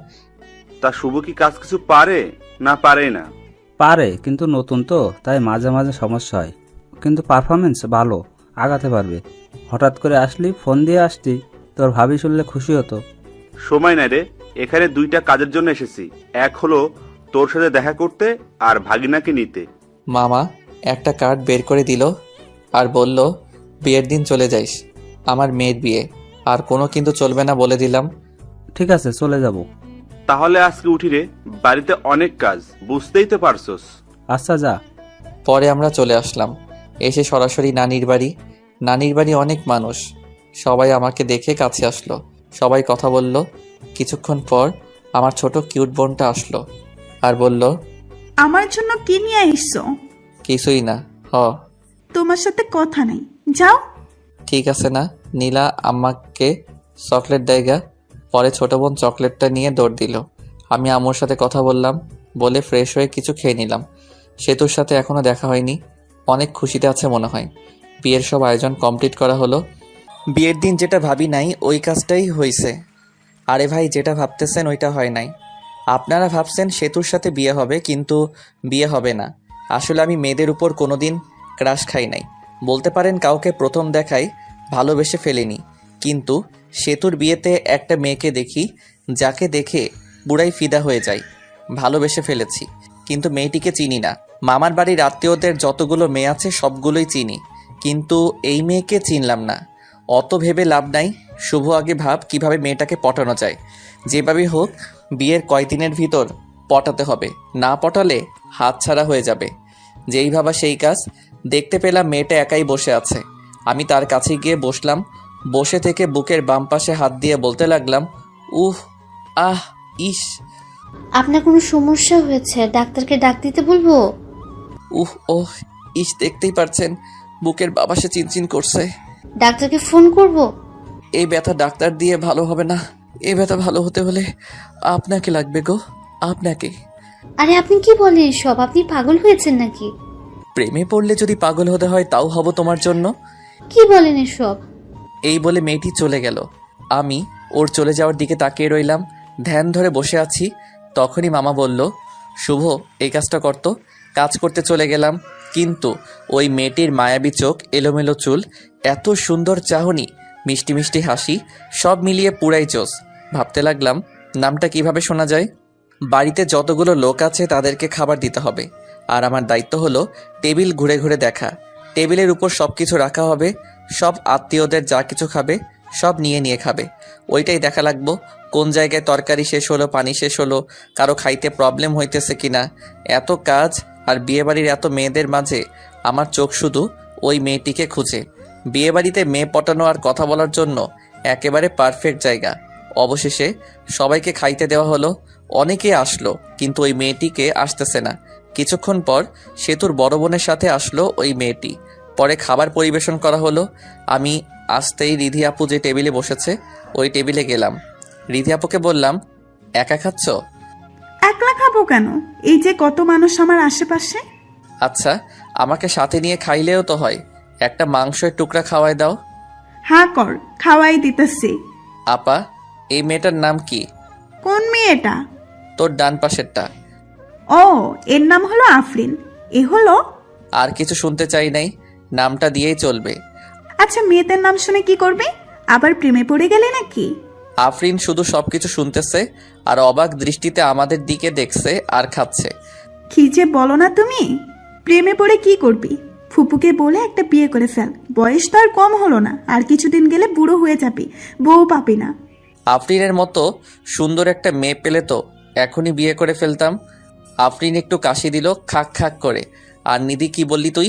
তা শুভ কি কাজ কিছু পারে না পারে না? পারে, কিন্তু নতুন তো, তাই মাঝে মাঝে সমস্যা হয়। কিন্তু পারফরমেন্স ভালো, আগাতে পারবে। হঠাৎ করে আসলি, ফোন দিয়ে আসতি, তোর ভাবি শুনলে খুশি হতো। সময় নাই রে, এখানে দুইটা কাজের জন্য এসেছি। এক হলো তোর সাথে দেখা করতে, আর ভাগিনাকে নিতে। মামা একটা কার্ড বের করে দিল আর বলল, বিয়ের দিন চলে যাইস, আমার মেয়ের বিয়ে, আর কোনো কিন্তু চলবে না বলে দিলাম। ঠিক আছে, চলে যাব। তাহলে আজকে উঠি রে, বাড়িতে অনেক কাজ, বুঝতেই তো পারছস। আচ্ছা যা। পরে আমরা চলে আসলাম, এসে সরাসরি নানির বাড়ি। নানির বাড়ি অনেক মানুষ, সবাই আমাকে দেখে কাছে আসলো, সবাই কথা বলল। কিছুক্ষণ পর আমার ছোট কিউট বোনটা আসলো আর বলল, আমার জন্য কি নিয়ে এসছো? কিছুই না। তোমার সাথে কথা নেই, যাও। ঠিক আছে না। নীলা আম্মাকে চকলেট দেয়গা। পরে ছোট বোন চকলেটটা নিয়ে দৌড় দিল। আমি আম্মুর সাথে কথা বললাম, বলে ফ্রেশ হয়ে কিছু খেয়ে নিলাম। সেতুর সাথে এখনো দেখা হয়নি, অনেক খুশিতে আছে মনে হয়। বিয়ের সব আয়োজন কমপ্লিট করা হলো। বিয়ের দিন যেটা ভাবি নাই ওই কাজটাই হয়েছে। আরে ভাই, যেটা ভাবতেছেন ওইটা হয় নাই। আপনারা ভাবছেন সেতুর সাথে বিয়ে হবে, কিন্তু বিয়ে হবে না। আসলে আমি মেয়েদের উপর কোনোদিন ক্রাশ খাই নাই, বলতে পারেন কাউকে প্রথম দেখাই ভালোবেসে ফেলিনি। কিন্তু সেতুর বিয়েতে একটা মেয়েকে দেখি, যাকে দেখে বুড়াই ফিদা হয়ে যায়। ভালোবেসে ফেলেছি, কিন্তু মেয়েটিকে চিনি না। মামার বাড়ির আত্মীয়দের যতগুলো মেয়ে আছে সবগুলোই চিনি, কিন্তু এই মেয়েকে চিনলাম না। অত ভেবে লাভ নাই, শুভ আগে ভাব কিভাবে মেয়েটাকে পটানো যায়। যেভাবে হোক বিয়ের কয়দিনের ভিতর পটাতে হবে, না পটালে হাতছাড়া হয়ে যাবে। যেই ভাবা সেই কাজ। দেখতে পেলাম মেয়েটা একাই বসে আছে। আমি তার কাছে গিয়ে বসলাম। বসে থেকে বুকের বাম পাশে হাত দিয়ে বলতে লাগলাম, উহ, আহ, ইস। আপনার কোনো সমস্যা হয়েছে? ডাক্তারকে ডাক দিতে বলবো? উহ, ওহ, ইস, দেখতেই পারছেন বুকের বাবাসে চিনচিন করছে। ডাক্তারকে ফোন করব? এই ব্যথা ডাক্তার দিয়ে ভালো হবে না। এই ব্যথা ভালো হতে হলে আপনাকে লাগবে গো, আপনাকে। আরে আপনি কি বলেন সব? আপনি পাগল হয়েছেন নাকি? প্রেমে পড়লে যদি পাগল হতে হয় তাও হব তোমার জন্য। কি বলেন এসব? এই বলে মেয়েটি চলে গেল। আমি ওর চলে যাওয়ার দিকে তাকিয়ে রইলাম, ধ্যান ধরে বসে আছি। তখনই মামা বলল, শুভ এই কাজটা করতো। কাজ করতে চলে গেলাম, কিন্তু ওই মেয়েটির মায়াবী চোখ, এলোমেলো চুল, এত সুন্দর চাহনি, মিষ্টি মিষ্টি হাসি, সব মিলিয়ে পুরাই জোস। ভাবতে লাগলাম নামটা কিভাবে শোনা যায়। বাড়িতে যতগুলো লোক আছে তাদেরকে খাবার দিতে হবে, আর আমার দায়িত্ব হলো টেবিল ঘুরে ঘুরে দেখা। টেবিলের উপর সব কিছু রাখা হবে, সব আত্মীয়দের যা কিছু খাবে সব নিয়ে নিয়ে খাবে। ওইটাই দেখা লাগবো কোন জায়গায় তরকারি শেষ হলো, পানি শেষ হলো, কারো খাইতে প্রবলেম হইতেছে কিনা। এত কাজ আর বিয়েবাড়ির এত মেয়েদের মাঝে আমার চোখ শুধু ওই মেয়েটিকে খুঁজে। বিয়েবাড়িতে মেয়ে পটানো আর কথা বলার জন্য একেবারে পারফেক্ট জায়গা। অবশেষে সবাইকে খাইতে দেওয়া হলো। অনেকে আসলো, কিন্তু ওই মেয়েটিকে আসতেছে না। কিছুক্ষণ পর সেতুর বড় বোনের সাথে আসলো ওই মেয়েটি। পরে খাবার পরিবেশন করা হলো। আমি আসতেই রিধি আপু যে টেবিলে বসেছে ওই টেবিলে গেলাম। রিধি আপুকে বললাম, একা খাচ্ছ? একলা খাবো কেন? এই যে কত মানুষ আমার আশেপাশে। আচ্ছা, আমাকে সাথে নিয়ে খাইলেও তো হয়। একটা মাংসের টুকরা খাওয়াই দাও। হ্যাঁ কর, খাওয়াই দিতেছি। আপা, এই মেয়েটার নাম কি? কোন মেয়েটা? তোর ডান পাশেরটা। ও, এর নাম হলো আফরিন। এ হলো। আর কিছু শুনতে চাই নাই, নামটা দিয়েই চলবে। আচ্ছা, মেয়েদের নাম শুনে কি করবে? আবার প্রেমে পড়ে গেলে নাকি? আফরিন শুধু সবকিছু শুনতেছে আর অবাক দৃষ্টিতে আমাদের দিকে দেখছে আর খাচ্ছে। কি যে বলো না তুমি! প্রেমে পড়ে কি করবি? ফুপুকে বলে একটা বিয়ে করে ফেল, বয়স তো আর কম হলো না, আর কিছুদিন গেলে বুড়ো হয়ে যাবি, বউ পাবি না। আফরিনের মতো সুন্দর একটা মেয়ে পেলে তো এখনই বিয়ে করে ফেলতাম। আফরিন একটু কাশি দিল, খাক খাক করে। আর নিধি, কি বললি তুই?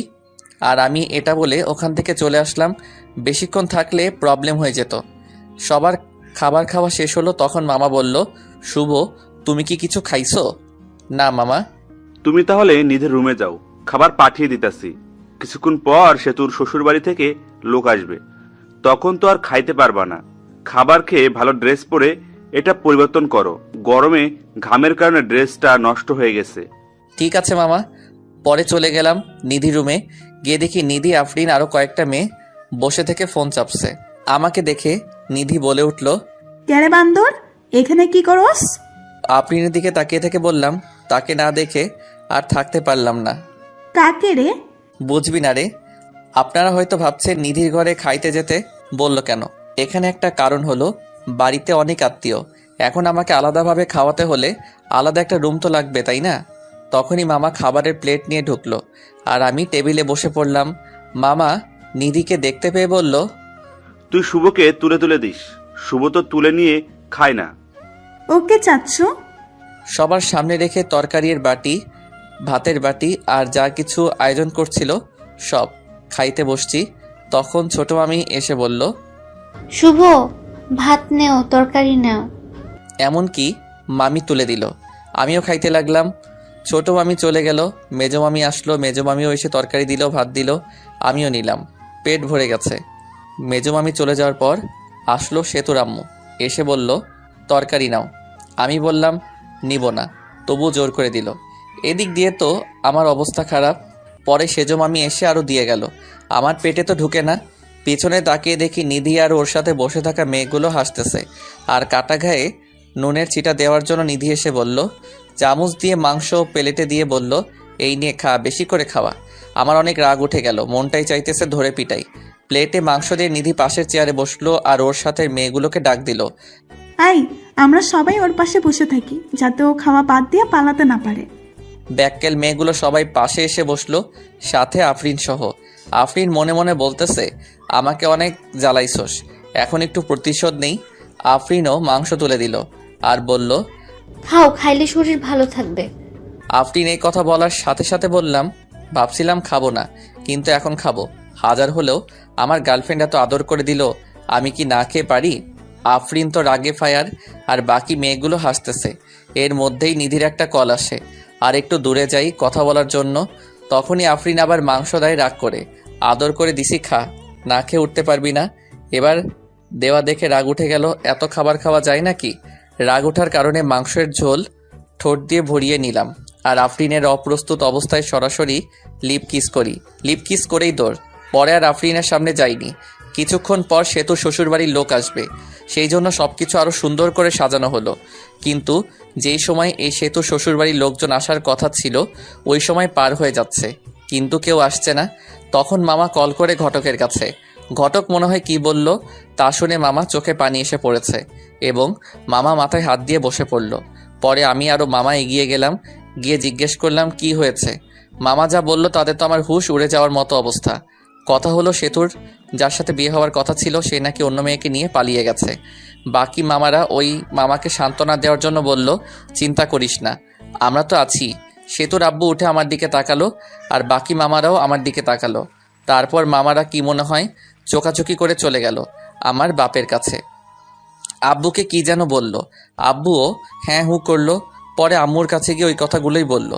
আর আমি এটা বলে ওখান থেকে চলে আসলাম। বেশিক্ষণ থাকলে প্রবলেম হয়ে যেত। সবার খাবার খাওয়া শেষ হলো, তখন মামা বলল, শুভ তুমি কি কিছু খাইছো? না মামা। তুমি তাহলে নিজের রুমে যাও, খাবার পাঠিয়ে দিতাছি। কিছুক্ষণ পর সেতুর শ্বশুর বাড়ি থেকে লোক আসবে, তখন তো আর খাইতে পারবা না। খাবার খেয়ে ভালো ড্রেস পরে এটা পরিবর্তন করো, গরমে ঘামের কারণে ড্রেসটা নষ্ট হয়ে গেছে। ঠিক আছে মামা। পরে চলে গেলাম নিধি রুমে। গিয়ে দেখি নিধি, আফরিন আরো কয়েকটা মেয়ে বসে থেকে ফোন চাপছে। আমাকে দেখে নিধি বলে উঠল, ক্যারে বান্দর, এখানে কি করস? আফরিনের দিকে তাকিয়ে থেকে বললাম, তাকে না দেখে আর থাকতে পারলাম না। কাকে রে? বুঝবি না রে। আপনারা হয়তো ভাবছেন নিধির ঘরে খাইতে যেতে বলল কেন। এখানে একটা কারণ হলো, বাড়িতে অনেক আত্মীয়, এখন আমাকে আলাদাভাবে খাওয়াতে হলে আলাদা একটা রুম তো লাগবে, তাই না? তখনই মামা খাবারের প্লেট নিয়ে ঢুকলো আর আমি টেবিলে বসে পড়লাম। মামা নিধিকে দেখতে পেয়ে বলল, তুই শুভকে তুলে তুলে দিস, শুভ তো তুলে নিয়ে খায় না। ওকে চাচ্ছু? সবার সামনে রেখে তরকারির বাটি, ভাতের বাটি আর যা কিছু আয়োজন করছিল সব খাইতে বসছি। তখন ছোট মামি এসে বলল, শুভ, ভাত নেও, তরকারি নাও। এমনকি মামি তুলে দিল। আমিও খাইতে লাগলাম। ছোট মামি চলে গেল, মেজো মামি আসলো, মেজো মামিও এসে তরকারি দিল, ভাত দিল, আমিও নিলাম। পেট ভরে গেছে। মেজো মামি চলে যাওয়ার পর আসলো সেতুর আম্মু, এসে বলল, তরকারি নাও। আমি বললাম নিব না, তবু জোর করে দিল। এদিক দিয়ে তো আমার অবস্থা খারাপ। পরে সেজো মামি এসে আরও দিয়ে গেল। আমার পেটে তো ঢুকে না। পিছনে তাকিয়ে দেখি নিধি আর ওর সাথে বসে থাকা মেয়েগুলো হাসতেছে। আর কাটা ঘায়ে নুনের চিটা দেওয়ার জন্য নিধি এসে বলল, চামচ দিয়ে মাংস প্লেটে দিয়ে বলল, এই নিয়ে খা, বেশি করে খাওয়া। আমার অনেক রাগ উঠে গেল, মনটাই চাইতেছে ধরে পিটাই। প্লেটে মাংস দিয়ে নিধি পাশের চেয়ারে বসলো আর ওর সাথে মেয়েগুলোকে ডাক দিল। আই, আমরা সবাই ওর পাশে বসে থাকি, যাতে ও খাওয়া বাদ দিয়ে পালাতে না পারে। ব্যাককেল মেয়েগুলো সবাই পাশে এসে বসলো, সাথে আফরিন সহ। আফরিন মনে মনে বলতেছে, আমাকে অনেক জ্বালাইছস, এখন একটু প্রতিশোধ নেই। আফরিনও মাংস তুলে দিল আর বলল, খাও, খাইলে শরীর ভালো থাকবে। আফরিন এই কথা বলার সাথে সাথে বললাম, ভাবছিলাম খাবো না, কিন্তু এখন খাবো। হাজার হলেও আমার গার্লফ্রেন্ড এত আদর করে দিল, আমি কি না খেয়ে পারি? আফরিন তো রাগে ফায়ার আর বাকি মেয়েগুলো হাসতেছে। এর মধ্যেই নিধির একটা কল আসে, আর একটু দূরে যাই কথা বলার জন্য। তখনই আফরিন আবার মাংস দেয় রাগ করে। আদর করে দিছি, খা, না খেয়ে উঠতে পারবি না। এবার দেওয়া দেখে রাগ উঠে গেল। এত খাবার খাওয়া যায় নাকি? রাগ ওঠার কারণে মাংসের ঝোল ঠোঁট দিয়ে ভরিয়ে নিলাম আর আফরিনের অপ্রস্তুত অবস্থায় সরাসরি লিপ কিস করি। লিপ কিস করেই দৌড়। পরে আর আফরিনের সামনে যাইনি। কিছুক্ষণ পর সেতু শ্বশুরবাড়ির লোক আসবে, সেই জন্য সবকিছু আরো সুন্দর করে সাজানো হলো। কিন্তু যেই সময় এই সেতু শ্বশুরবাড়ির লোকজন আসার কথা ছিল, ওই সময় পার হয়ে যাচ্ছে, কিন্তু কেউ আসছে না। তখন মামা কল করে ঘটকের কাছে। ঘটক মনে হয় কি বলল, তা শুনে মামা চোখে পানি এসে পড়েছে এবং মামা মাথায় হাত দিয়ে বসে পড়ল। পরে আমি আরও মামা এগিয়ে গেলাম, গিয়ে জিজ্ঞেস করলাম কি হয়েছে। মামা যা বলল তাতে তো আমার হুঁশ উড়ে যাওয়ার মতো অবস্থা। কথা হলো, সেতুর যার সাথে বিয়ে হওয়ার কথা ছিল সে নাকি অন্য মেয়েকে নিয়ে পালিয়ে গেছে। বাকি মামারা ওই মামাকে সান্ত্বনা দেওয়ার জন্য বলল, চিন্তা করিস না, আমরা তো আছি। সেতুর আব্বু উঠে আমার দিকে তাকালো আর বাকি মামারাও আমার দিকে তাকালো। তারপর মামারা কি মনে হয় চোখাচোখি করে চলে গেল আমার বাপের কাছে। আব্বুকে কি যেন বলল, আব্বুও হ্যাঁ হু করলো। পরে আম্মুর কাছে গিয়ে ওই কথাগুলোই বলল।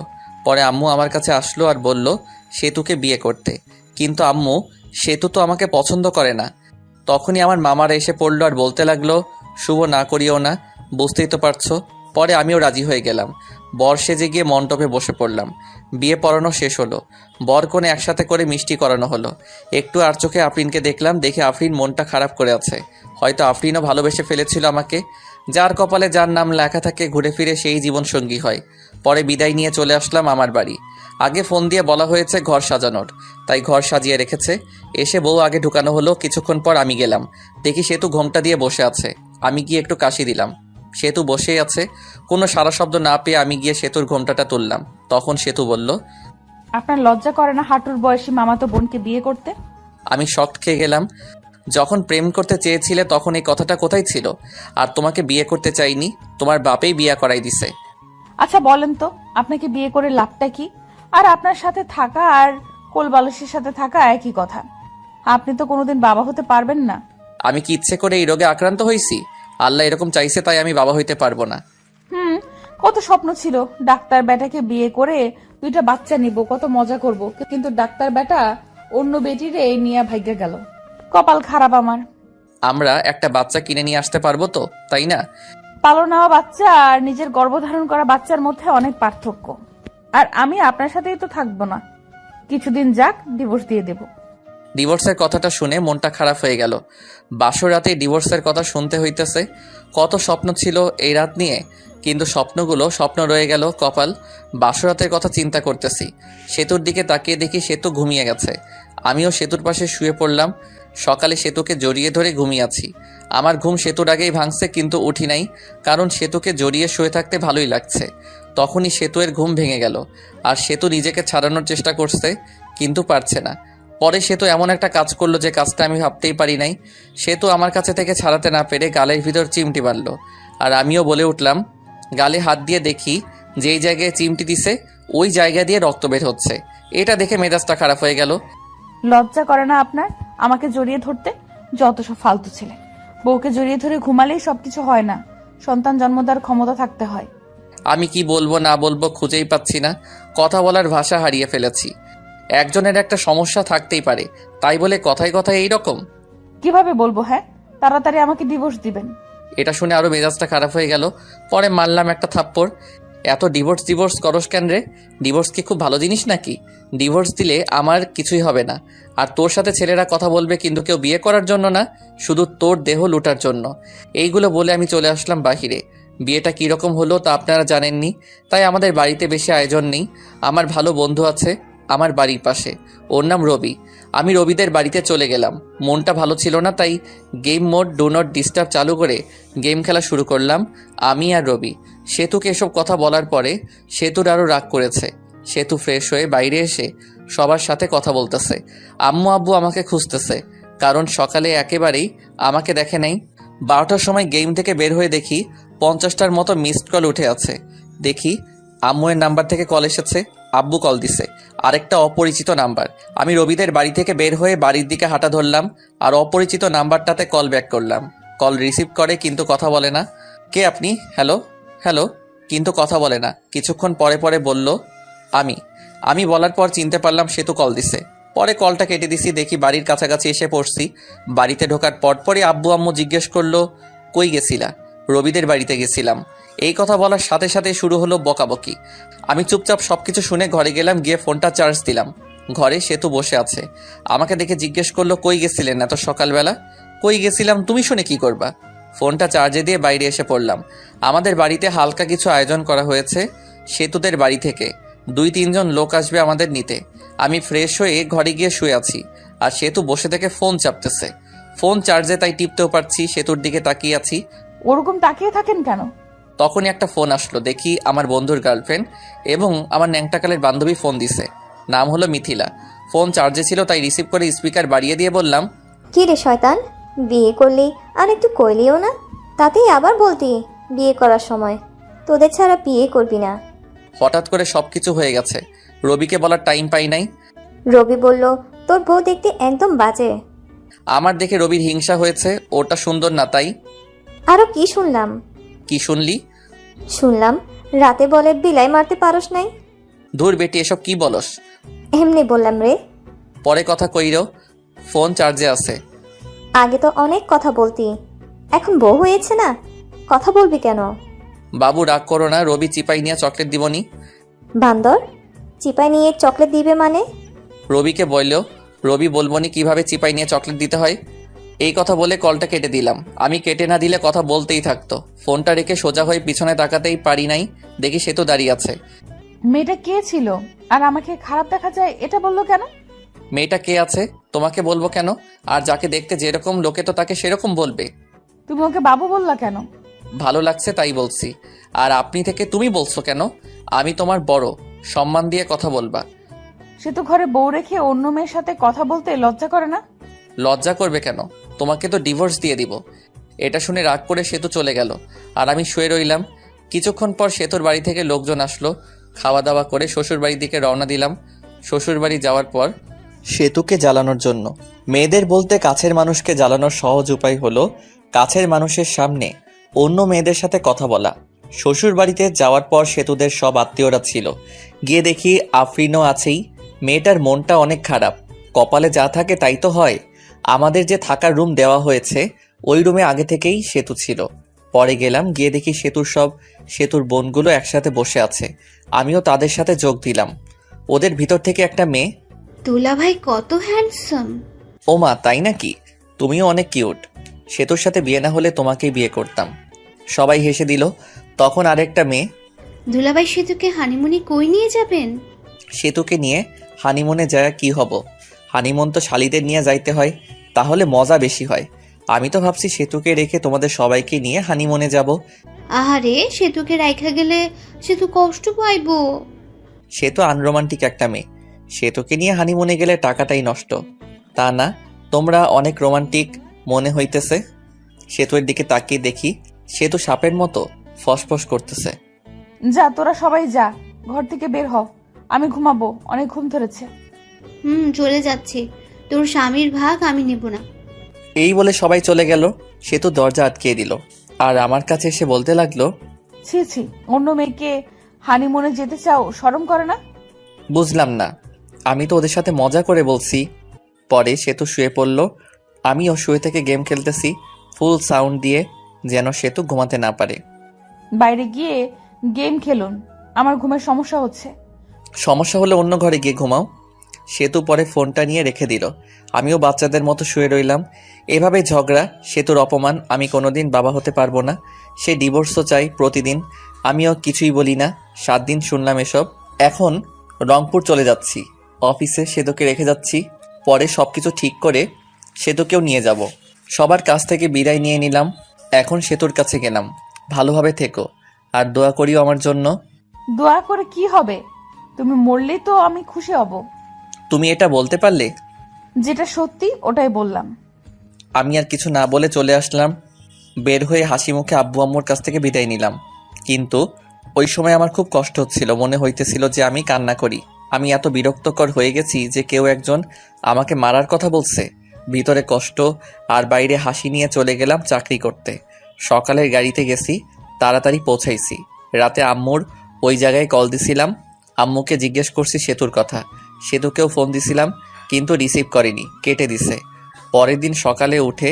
পরে আম্মু আমার কাছে আসলো আর বলল সেতুকে বিয়ে করতে, কিন্তু আম্মু সেতু তো আমাকে পছন্দ করে না। তখনই আমার মামারা এসে পড়লো আর বলতে লাগলো, শুভ না করিও না, বুঝতেই তো পারছো। পরে আমিও রাজি হয়ে গেলাম। বর সেজে গিয়ে মণ্ডপে বসে পড়লাম। বিয়ে পড়ানো শেষ হলো, বর কোণে একসাথে করে মিষ্টি করানো হলো। একটু আর চোখে আফরিনকে দেখলাম, দেখে আফরিন মনটা খারাপ করে আছে। হয়তো আফরিনও ভালোবেসে ফেলেছিল আমাকে। যার কপালে যার নাম লেখা থাকে ঘুরে ফিরে সেই জীবনসঙ্গী হয়। পরে বিদায় নিয়ে চলে আসলাম আমার বাড়ি। আগে ফোন দিয়ে বলা হয়েছে ঘর সাজানোর, তাই ঘর সাজিয়ে রেখেছে। এসে বউ আগে ঢুকানো হলো। কিছুক্ষণ পর আমি গেলাম, দেখি সেতু ঘোমটা দিয়ে বসে আছে। আমি গিয়ে একটু কাশি দিলাম, সেতু বসেই আছে। কোনো সারা শব্দ না পেয়ে আমি গিয়ে সেতুর ঘোমটাটা তুললাম। তখন সেতু বলল, আপনার লজ্জা করে না হাঁটুর বয়সী মামাতো বোনকে বিয়ে করতে? আমি শক খেয়ে গেলাম। যখন প্রেম করতে চেয়েছিলে তখন এই কথাটা কোথায় ছিল? আর তোমাকে বিয়ে করতে চাইনি, তোমার বাপেই বিয়ে করাই দিছে। আচ্ছা বলেন তো, আপনাকে বিয়ে করে লাভটা কি? আর আপনার সাথে থাকা আর কোলবালিশের সাথে থাকা একই কথা। আপনি তো কোনোদিন বাবা হতে পারবেন না। আমি কি ইচ্ছে করে এই রোগে আক্রান্ত হয়েছি? আল্লাহ এরকম চাইছে তাই আমি বাবা হইতে পারবো না। কত স্বপ্ন ছিল ডাক্তার বেটাকে বিয়ে করে 2টা বাচ্চা নিব, কত মজা করব, কিন্তু ডাক্তার বেটা অন্য বেটিরে নিয়ে ভাগ্যে গেল। কপাল খারাপ আমার। আমরা একটা বাচ্চা কিনে নিয়ে আসতে পারবো তো, তাই না? পালো নেওয়া বাচ্চা আর নিজের গর্ভধারণ করা বাচ্চার মধ্যে অনেক পার্থক্য। আর আমি আপনার সাথেই তো থাকবো না, কিছুদিন যাক, ডিভোর্স দিয়ে দেব। ডিভোর্সের কথাটা শুনে মনটা খারাপ হয়ে গেল। বাসর রাতে ডিভোর্সের কথা শুনতে হইতেছে। কত স্বপ্ন ছিল এই রাত নিয়ে, কিন্তু স্বপ্নগুলো স্বপ্ন রয়ে গেল। কপাল। বাসর রাতের কথা চিন্তা করতেছি। সেতুর দিকে তাকিয়ে দেখি সেতু ঘুমিয়ে গেছে। আমিও সেতুর পাশে শুয়ে পড়লাম। সকালে সেতুকে জড়িয়ে ধরে ঘুমিয়ে আছি। আমার ঘুম সেতুর আগেই ভাঙছে, কিন্তু উঠি নাই, কারণ সেতুকে জড়িয়ে শুয়ে থাকতে ভালোই লাগছে। তখনই সেতুয়ের ঘুম ভেঙে গেল, আর সেতু নিজেকে ছাড়ানোর চেষ্টা করছে, কিন্তু পারছে না। পরে সেতু এমন একটা কাজ করলো যে কাজটা আমি ভাবতেই পারি নাই। সেতু আমার কাছে থেকে ছাড়াতে না পেরে গালের ভিতর চিমটি মারল, আর আমিও বলে উঠলাম। গালে হাত দিয়ে দেখি যেই জায়গায় চিমটি দিছে ওই জায়গা দিয়ে রক্ত বের হচ্ছে। এটা দেখে মেজাজটা খারাপ হয়ে গেল। লজ্জা করে না আপনার আমাকে জড়িয়ে ধরতে? যত সব ফালতু ছেলে। বউকে জড়িয়ে ধরে ঘুমালেই সবকিছু হয় না, সন্তান জন্ম দেওয়ার ক্ষমতা থাকতে হয়। আমি কি বলবো না বলবো খুঁজেই পাচ্ছি না। কথা বলার ভাষা হারিয়ে ফেলেছি। একজনের একটা সমস্যা থাকতেই পারে, তাই বলে কথায় কথায় এইরকম। কিভাবে বলবো? হ্যাঁ, তাড়াতাড়ি আমাকে ডিভোর্স দিবেন। এটা শুনে আরো মেজাজটা খারাপ হয়ে গেল। পরে মারলাম একটা থাপ্পড়। এত ডিভোর্স করস কেন রে? ডিভোর্স কি খুব ভালো জিনিস নাকি? ডিভোর্স দিলে আমার কিছুই হবে না, আর তোর সাথে ছেলেরা কথা বলবে, কিন্তু কেউ বিয়ে করার জন্য না, শুধু তোর দেহ লুটার জন্য। এইগুলো বলে আমি চলে আসলাম বাহিরে। বিয়েটা কীরকম হলো তা আপনারা জানেননি, তাই আমাদের বাড়িতে বেশি আয়োজন নেই। আমার ভালো বন্ধু আছে আমার বাড়ির পাশে, ওর নাম রবি। আমি রবিদের বাড়িতে চলে গেলাম। মনটা ভালো ছিল না, তাই game mode do not disturb চালু করে গেম খেলা শুরু করলাম আমি আর রবি। সেতুকে এসব কথা বলার পরে সেতুর আরও রাগ করেছে। সেতু ফ্রেশ হয়ে বাইরে এসে সবার সাথে কথা বলতেছে। আম্মু আব্বু আমাকে খুঁজতেছে, কারণ সকালে একেবারেই আমাকে দেখে নাই। 12টার সময় গেম থেকে বের হয়ে দেখি 50টার মতো মিসড কল উঠে আছে। দেখি আম্মুয়ের নাম্বার থেকে কল এসেছে, আব্বু কল দিছে, আরেকটা অপরিচিত নাম্বার। আমি রবিদের বাড়ি থেকে বের হয়ে বাড়ির দিকে হাঁটা ধরলাম, আর অপরিচিত নাম্বারটাতে কল ব্যাক করলাম। কল রিসিভ করে, কিন্তু কথা বলে না। কে আপনি? হ্যালো হ্যালো, কিন্তু কথা বলে না। কিছুক্ষণ পরে পরে বলল আমি বলার পর চিনতে পারলাম সেতু কল দিছে। পরে কলটা কেটে দিছি। দেখি বাড়ির কাছাকাছি এসে পড়ছি। বাড়িতে ঢোকার পরপরই আব্বু আম্মু জিজ্ঞেস করলো, কই গেছিলা? রবিদের বাড়িতে গেছিলাম। এই কথা বলার সাথে সাথে শুরু হলো বকাবকি। আমি চুপচাপ সবকিছু শুনে ঘরে গেলাম, গিয়ে ফোনটা চার্জ দিলাম। ঘরে সেতু বসে আছে। আমাকে দেখে জিজ্ঞেস করলো, কই গেছিলেন এত সকালবেলা? কই গেছিলাম তুমি শুনে কি করবা? ফোনটা চার্জে দিয়ে বাইরে এসে পড়লাম। আমাদের বাড়িতে হালকা কিছু আয়োজন করা হয়েছে সেতুদের বাড়ি থেকে। 2-3 জন লোক আসবে আমাদের নিতে। আমি ফ্রেশ হয়ে ঘরে গিয়ে শুয়ে আছি, আর সেতু বসে থেকে ফোন চাপতেছে। ফোন চার্জে, তাই টিপতেও পারছি। সেতুর দিকে তাকিয়ে আছি। ওরকম তাকিয়ে থাকেন কেন? তখনই একটা ফোন আসলো। দেখি আমার বন্ধুর গার্লফ্রেন্ড এবং আমার ন্যাংটাকালের বান্ধবী ফোন দিছে। নাম হলো মিথিলা। ফোন চার্জে ছিল, তাই রিসিভ করে স্পিকার বাড়িয়ে দিয়ে বললাম, কি রে শয়তান, বিয়ে করলি আর একটু কইলিও না? তাতেই আবার বলতি বিয়ে করার সময় তোদের ছাড়া বিয়ে করবি না। হঠাৎ করে সবকিছু হয়ে গেছে, রবিকে বলার টাইম পাই নাই। রবি বলল, তোর বউ দেখতে একদম বাজে। আমার দেখে রবির হিংসা হয়েছে, ওটা সুন্দর না তাই। আরো কি শুনলাম? কি শুনলি? শুনলাম রাতে বলে বিলাই মারতে পারস নাই। ধুর বেটি, এসব কি বলস? এমনি বললাম রে। পরে কথা কইরো, ফোন চার্জে আছে। আগে তো অনেক কথা বলতি, এখন বউ হয়েছে না, কথা বলবি কেন? বাবু রাগ করো না, রবি চিপাই নিয়ে চকলেট দিবনি। বান্দর, চিপাই নিয়ে চকলেট দিবে মানে? রবিকে বললো, রবি বলবনি কিভাবে চিপাই নিয়ে চকলেট দিতে হয়। এই কথা বলে কলটা কেটে দিলাম। আমি কেটে না দিলে কথা বলতেই থাকতো। ফোনটা রেখে সোজা হয়ে পিছনে তাকাতেই পারি নাই, দেখি সেতু দাঁড়িয়ে আছে। মেয়েটা কে ছিল আর আমাকে খারাপ দেখা যায় এটা বললো কেন? মেয়েটা কে আছে তোমাকে বলবো কেন? আর যাকে দেখতে যেরকম লোকে তো তাকে সেরকম বলবে। তুমি ওকে বাবু বললা কেন? ভালো লাগছে তাই বলছি। আর আপনি থেকে তুমি বলছো কেন? আমি তোমার বড়, সম্মান দিয়ে কথা বলবা। সে তো ঘরে বউ রেখে অন্য মেয়ের সাথে কথা বলতে লজ্জা করে না? লজ্জা করবে কেন? তোমাকে তো ডিভোর্স দিয়ে দিব। এটা শুনে রাগ করে সেতু চলে গেল, আর আমি শুয়ে রইলাম। কিছুক্ষণ পর সেতুর বাড়ি থেকে লোকজন আসলো। খাওয়া দাওয়া করে শ্বশুর বাড়ির দিকে রওনা দিলাম। শ্বশুর বাড়ি যাওয়ার পর সেতুকে জ্বালানোর জন্য। মেয়েদের বলতে কাছের মানুষকে জ্বালানোর সহজ উপায় হলো কাছের মানুষের সামনে অন্য মেয়েদের সাথে কথা বলা। শ্বশুর বাড়িতে যাওয়ার পর সেতুদের সব আত্মীয়রা ছিল। গিয়ে দেখি আফরিনও আছেই। মেয়েটার মনটা অনেক খারাপ। কপালে যা থাকে তাই তো হয়। আমাদের যে থাকার রুম দেওয়া হয়েছে ওই রুমে আগে থেকেই সেতু ছিল। পরে গেলাম, গিয়ে দেখি সেতুর বোনগুলো একসাথে বসে আছে। আমিও তাদের সাথে যোগ দিলাম। ওদের ভিতর থেকে একটা মেয়ে, দুলাভাই কত হ্যান্ডসাম। ওমা তাই নাকি? তুমিও অনেক কিউট। সেতুর সাথে বিয়ে না হলে তোমাকেই বিয়ে করতাম। সবাই হেসে দিল। তখন আরেকটা মেয়ে, দুলাভাই সেতুকে হানিমুনে কই নিয়ে যাবেন? সেতুকে নিয়ে হানিমুনে যায় কি হব? হানিমুন তো শালিদের নিয়ে যাইতে হয়, তাহলে মজা বেশি হয়। আমি তো ভাবছি সেতুকে রেখে তোমাদের সবাইকে নিয়ে হানিমুনে যাব। আহারে, সেতুকে রাইখা গেলে সেতু কষ্ট পাইবো। সে তো আনরোমান্টিক একটা মেয়ে। সেতুকে নিয়ে হানিমুনে গেলে টাকাটাই নষ্ট। তা না, তোমরা অনেক রোমান্টিক মনে হইতেছে। সেতুর দিকে তাকিয়ে দেখি সেতু সাপের মতো ফসফস করতেছে। যা, তোরা সবাই যা, ঘর থেকে বের হ। আমি ঘুমাবো, অনেক ঘুম ধরেছে। চলে যাচ্ছি। তোর স্বামীর ভাগ আমি নেব না। এই বলে সবাই চলে গেল। সেতু দরজা আটকিয়ে দিল আর আমার কাছে এসে বলতে লাগলো, ছি ছি, অন্য মেয়েকে হানিমুনে যেতে চাও, শরম করে না? বুঝলাম না, আমি তো ওদের সাথে মজা করে বলছি। পরে সেতু শুয়ে পড়ল। আমিও শুয়ে থেকে গেম খেলতেছি ফুল সাউন্ড দিয়ে, যেন সেতু ঘুমাতে না পারে। বাইরে গিয়ে গেম খেলুন, আমার ঘুমের সমস্যা হচ্ছে। সমস্যা হলে অন্য ঘরে গিয়ে ঘুমাও। সেতু পরে ফোনটা নিয়ে রেখে দিল। আমিও বাচ্চাদের মতো শুয়ে রইলাম। এভাবে ঝগড়া, সেতুর অপমান। আমি কোনোদিন বাবা হতে পারবো না। সে ডিভোর্সও চাই প্রতিদিন। আমিও কিছুই বলি না। 7 দিন শুনলাম এসব। এখন রংপুর চলে যাচ্ছি। অফিসে সেতুকে রেখে যাচ্ছি। পরে সবকিছু ঠিক করে সেতুকেও নিয়ে যাব। সবার কাছ থেকে বিদায় নিয়ে নিলাম। এখন সেতুর কাছে গেলাম। ভালোভাবে থেকো আর দোয়া করিও আমার জন্য। দোয়া করে কি হবে? তুমি মরলেই তো আমি খুশি হব। তুমি এটা বলতে পারলে? যেটা সত্যি ওটাই বললাম। আমি আর কিছু না বলে চলে আসলাম। বের হয়ে হাসি মুখে আব্বু আম্মুর কাছ থেকে বিদায় নিলাম। কিন্তু ওই সময় আমার খুব কষ্ট হচ্ছিল। মনে হইতেছিল যে আমি কান্না করি। আমি এত বিরক্তকর হয়ে গেছি যে কেউ একজন আমাকে মারার কথা বলছে। ভিতরে কষ্ট আর বাইরে হাসি নিয়ে চলে গেলাম চাকরি করতে। সকালের গাড়িতে গেছি, তাড়াতাড়ি পৌঁছাইছি। রাতে আম্মুর ওই জায়গায় কল দিছিলাম। আম্মুকে জিজ্ঞেস করছি সেতুর কথা। সেতুকেও ফোন দিছিলাম, কিন্তু রিসিভ করেনি, কেটে দিছে। পরের দিন সকালে উঠে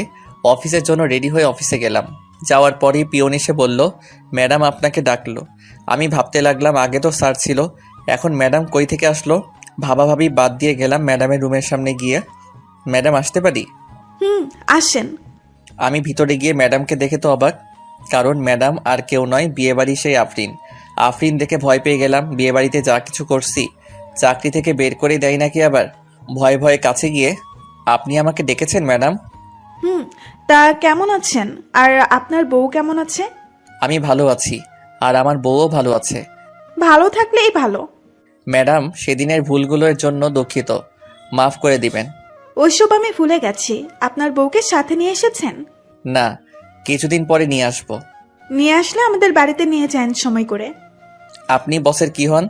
অফিসের জন্য রেডি হয়ে অফিসে গেলাম। যাওয়ার পরেই পিয়ন এসে বলল, ম্যাডাম আপনাকে ডাকলো। আমি ভাবতে লাগলাম আগে তো স্যার ছিল, এখন ম্যাডাম কই থেকে আসলো। ভাবাভাবি বাদ দিয়ে গেলাম ম্যাডামের রুমের সামনে গিয়ে। ম্যাডাম আসতে পারি? আসেন। আমি ভিতরে গিয়ে ম্যাডামকে দেখে তো অবাক, কারণ ম্যাডাম আর কেউ নয়, বিয়েবাড়ি সেই আফরিন। আফরিন দেখে ভয় পেয়ে গেলাম। বিয়েবাড়িতে যা কিছু করছি চাকরি থেকে বের করে দেয় নাকি আবার। ভয়ে ভয়ে কাছে গিয়ে, আপনি আমাকে ডেকেছেন ম্যাডাম? তা কেমন আছেন? আর আপনার বউ কেমন আছে? আমি ভালো আছি, আর আমার বউও ভালো আছে। ভালো থাকলেই ভালো। ম্যাডাম, সেদিনের ভুলগুলোর জন্য দুঃখিত, মাফ করে দিবেন। ওইসব আমি ভুলে গেছি। আপনার বউকে সাথে নিয়ে এসেছেন? না, কিছুদিন পরে নিয়ে আসবো। নিয়ে আসলে আমাদের বাড়িতে নিয়ে যান সময় করে। আপনি বসের কি হন?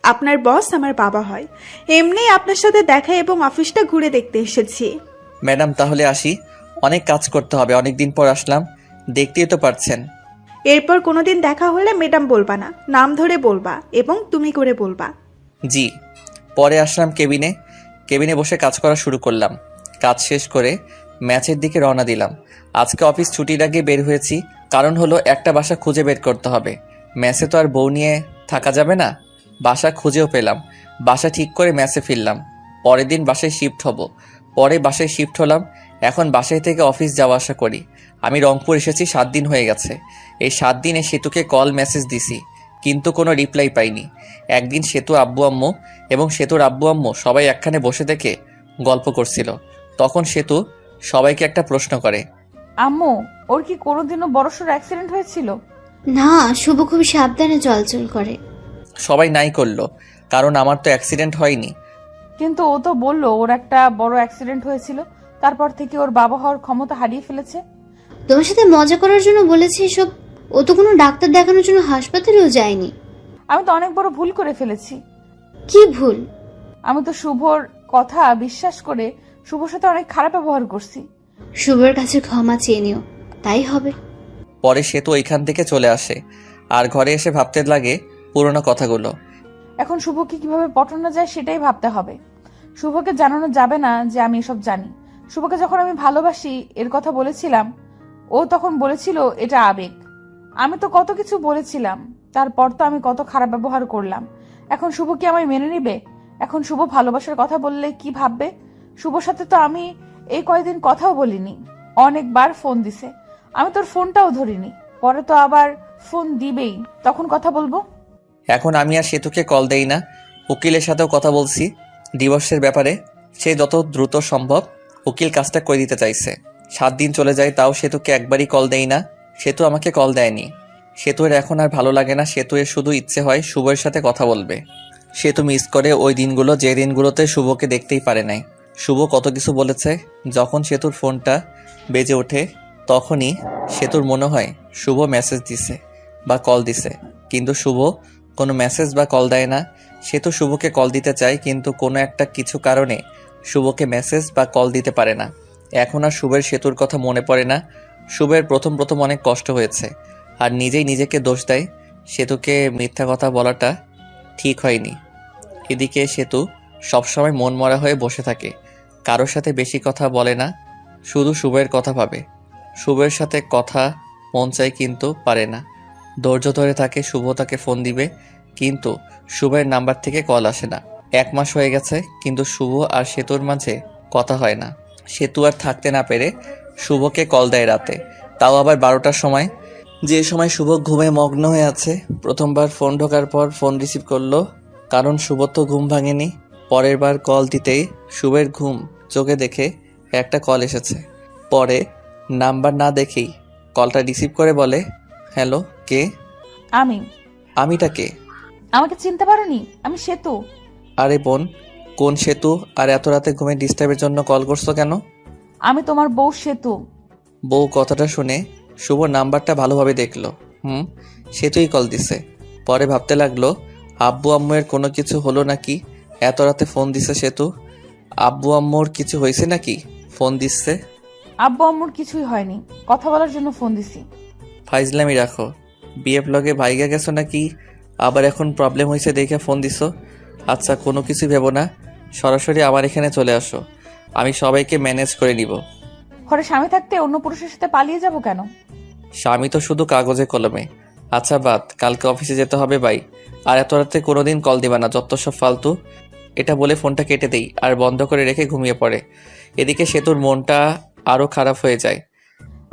আপনার বস আমার বাবা হয়। এমনি আপনার সাথে দেখা এবং অফিসটা ঘুরে দেখতে এসেছি। ম্যাডাম তাহলে আসি, অনেক কাজ করতে হবে, অনেক দিন পর আসলাম, দেখতেই তো পারছেন। এরপর কোনোদিন দেখা হলে ম্যাডাম বলবা না, নাম ধরে বলবা এবং তুমি করে বলবা। জি। পরে আসলাম কেবিনে বসে কাজ করা শুরু করলাম। কাজ শেষ করে ম্যাচের দিকে রওনা দিলাম। আজকে অফিস ছুটির আগে বের হয়েছি, কারণ হলো একটা বাসা খুঁজে বের করতে হবে। ম্যাচে তো আর বউ নিয়ে থাকা যাবে না। বাসা খুঁজেও পেলাম। বাসা ঠিক করে ম্যাচে ফিরলাম। পরের দিন বাসায় শিফট হব। পরে বাসায় শিফট হলাম। এখন বাসায় থেকে অফিস যাওয়া আসা করি। আমি রংপুর এসেছি 7 দিন হয়ে গেছে। এই 7 দিনে সেতুকে কল মেসেজ দিছি, কিন্তু কোনো রিপ্লাই পাইনি। একদিন সেতু আব্বু আম্মু এবং সেতুর আব্বু আম্মু সবাই একখানে বসে থেকে গল্প করছিল। তখন সেতু সবাইকে একটা প্রশ্ন করে, আম্মু, ওর কি কোনোদিনও বড়সড় অ্যাক্সিডেন্ট হয়েছিল? না, শুভ খুব সাবধানে চলাচল করে। সবাই নাই করলো, কারণ আমার তো অ্যাক্সিডেন্ট হয়নি। কিন্তু ও তো বললো ওর একটা বড় অ্যাক্সিডেন্ট হয়েছিল, তারপর থেকে ওর বাবা হওয়ার ক্ষমতা হারিয়ে ফেলেছে। তোমার সাথে মজা করার জন্য বলেছি এসব। ও তো কোনো ডাক্তার দেখানোর জন্য হাসপাতালেও যায়নি। আমি তো অনেক বড় ভুল করে ফেলেছি। কি ভুল? আমি তো শুভর কথা বিশ্বাস করে শুভর সাথে অনেক খারাপ ব্যবহার করছি। শুভর কাছে ক্ষমা চেয়ে নিও, তাই হবে। পরে সেতু ওইখান থেকে চলে আসে। আর ঘরে এসে ভাবতে লাগে পুরনো কথাগুলো। এখন শুভকে কিভাবে পটানো যায় সেটাই ভাবতে হবে। শুভকে জানানো যাবে না যে আমি এসব জানি। শুভকে যখন আমি ভালোবাসি এর কথা বলেছিলাম, ও তখন বলেছিল এটা আবেগ। আমি তো কত কিছু বলেছিলাম, তারপর তো আমি কত খারাপ ব্যবহার করলাম। এখন শুভ কি আমায় মেনে নিবে? এখন শুভ ভালোবাসার কথা বললে কি ভাববে? শুভর সাথে তো আমি এই কয়েকদিন কথাও বলিনি, অনেকবার ফোন দিছে, আমি তোর ফোনটাও ধরিনি। পরে তো আবার ফোন দিবেই, তখন কথা বলবো। এখন আমি আর সেতুকে কল দেই না। উকিলের সাথেও কথা বলছি ডিভোর্সের ব্যাপারে। সে যত দ্রুত সম্ভব উকিল কাজটা করে দিতে চাইছে। 7 দিন চলে যায়, তাও সেতুকে একবারই কল দেই না। সেতু আমাকে কল দেয়নি। সেতুর এখন আর ভালো লাগে না। সেতুর শুধু ইচ্ছে হয় শুভের সাথে কথা বলবে। সেতু মিস করে ওই দিনগুলো যে দিনগুলোতে শুভকে দেখতেই পারে নাই। শুভ কত কিছু বলেছে। যখন সেতুর ফোনটা বেজে ওঠে তখনই সেতুর মনে হয় শুভ মেসেজ দিছে বা কল দিছে, কিন্তু শুভ কোনো মেসেজ বা কল দেয় না। সেতু শুভকে কল দিতে চায়, কিন্তু কোনো একটা কিছু কারণে শুভকে মেসেজ বা কল দিতে পারে না। এখন আর শুভের সেতুর কথা মনে পড়ে না। শুভের প্রথম অনেক কষ্ট হয়েছে, আর নিজেই নিজেকে দোষ দেয়। সেতুকে মিথ্যা কথা বলাটা ঠিক হয়নি। এদিকে সেতু সবসময় মন মরা হয়ে বসে থাকে, কারোর সাথে বেশি কথা বলে না, শুধু শুভের কথা ভাবে। শুভের সাথে কথা মন চায় কিন্তু পারে না। ধৈর্য ধরে থাকে শুভ তাকে ফোন দিবে, কিন্তু শুভের নাম্বার থেকে কল আসে না। 1 মাস হয়ে গেছে, কিন্তু শুভ আর সেতুর মাঝে কথা হয় না। সেতু আর থাকতে না পেরে শুভকে কল দেয় রাতে, তাও আবার 12টার সময়, যে সময় শুভ ঘুমে মগ্ন হয়ে আছে। প্রথমবার ফোন ঢোকার পর ফোন রিসিভ করলো, কারণ শুভ তো ঘুম ভাঙেনি। পরের বার কল দিতেই শুভের ঘুম চোখে দেখে একটা কল এসেছে। পরে নাম্বার না দেখেই কলটা রিসিভ করে বলে, হ্যালো, কে? আমিটা কে? আমাকে চিনতে পারোনি? আমি সেতু। আরে বোন, কোন সেতু? আর এত রাতে ঘুমে ডিস্টার্বের জন্য কল করছো কেন? আমি তোমার বউ সেতু। বউ কথাটা শুনে শুভ নাম্বারটা ভালোভাবে দেখলো। সেতুই কল দিছে। পরে ভাবতে লাগলো, আব্বু আম্মুর কোনো কিছু হলো নাকি? এত রাতে ফোন দিছে সেতু। আব্বু আম্মুর কিছু হয়েছে নাকি ফোন দিচ্ছে? আব্বু আম্মুর কিছুই হয়নি, কথা বলার জন্য ফোন দিছি। ফাইজলামি রাখো। বিএফ লগে ভাইগা গেছো নাকি? আবার এখন প্রবলেম হয়েছে দেখে ফোন দিছো? আচ্ছা, কোনো কিছু ভেবো না, সরাসরি আমার এখানে চলে আসো, আমি সবাইকে ম্যানেজ করে নিব। ঘরে স্বামী থাকতে অন্য পুরুষের সাথে পালিয়ে যাব কেন? স্বামী তো শুধু কাগজে কলমে। আচ্ছা বাদ, কালকে অফিসে যেতে হবে বাই। আর এত রাতে কোনোদিন কল দিবা না, যত সব ফালতু। এটা বলে ফোনটা কেটে দেই আর বন্ধ করে রেখে ঘুমিয়ে পড়ে। এদিকে সেতুর মনটা আরও খারাপ হয়ে যায়।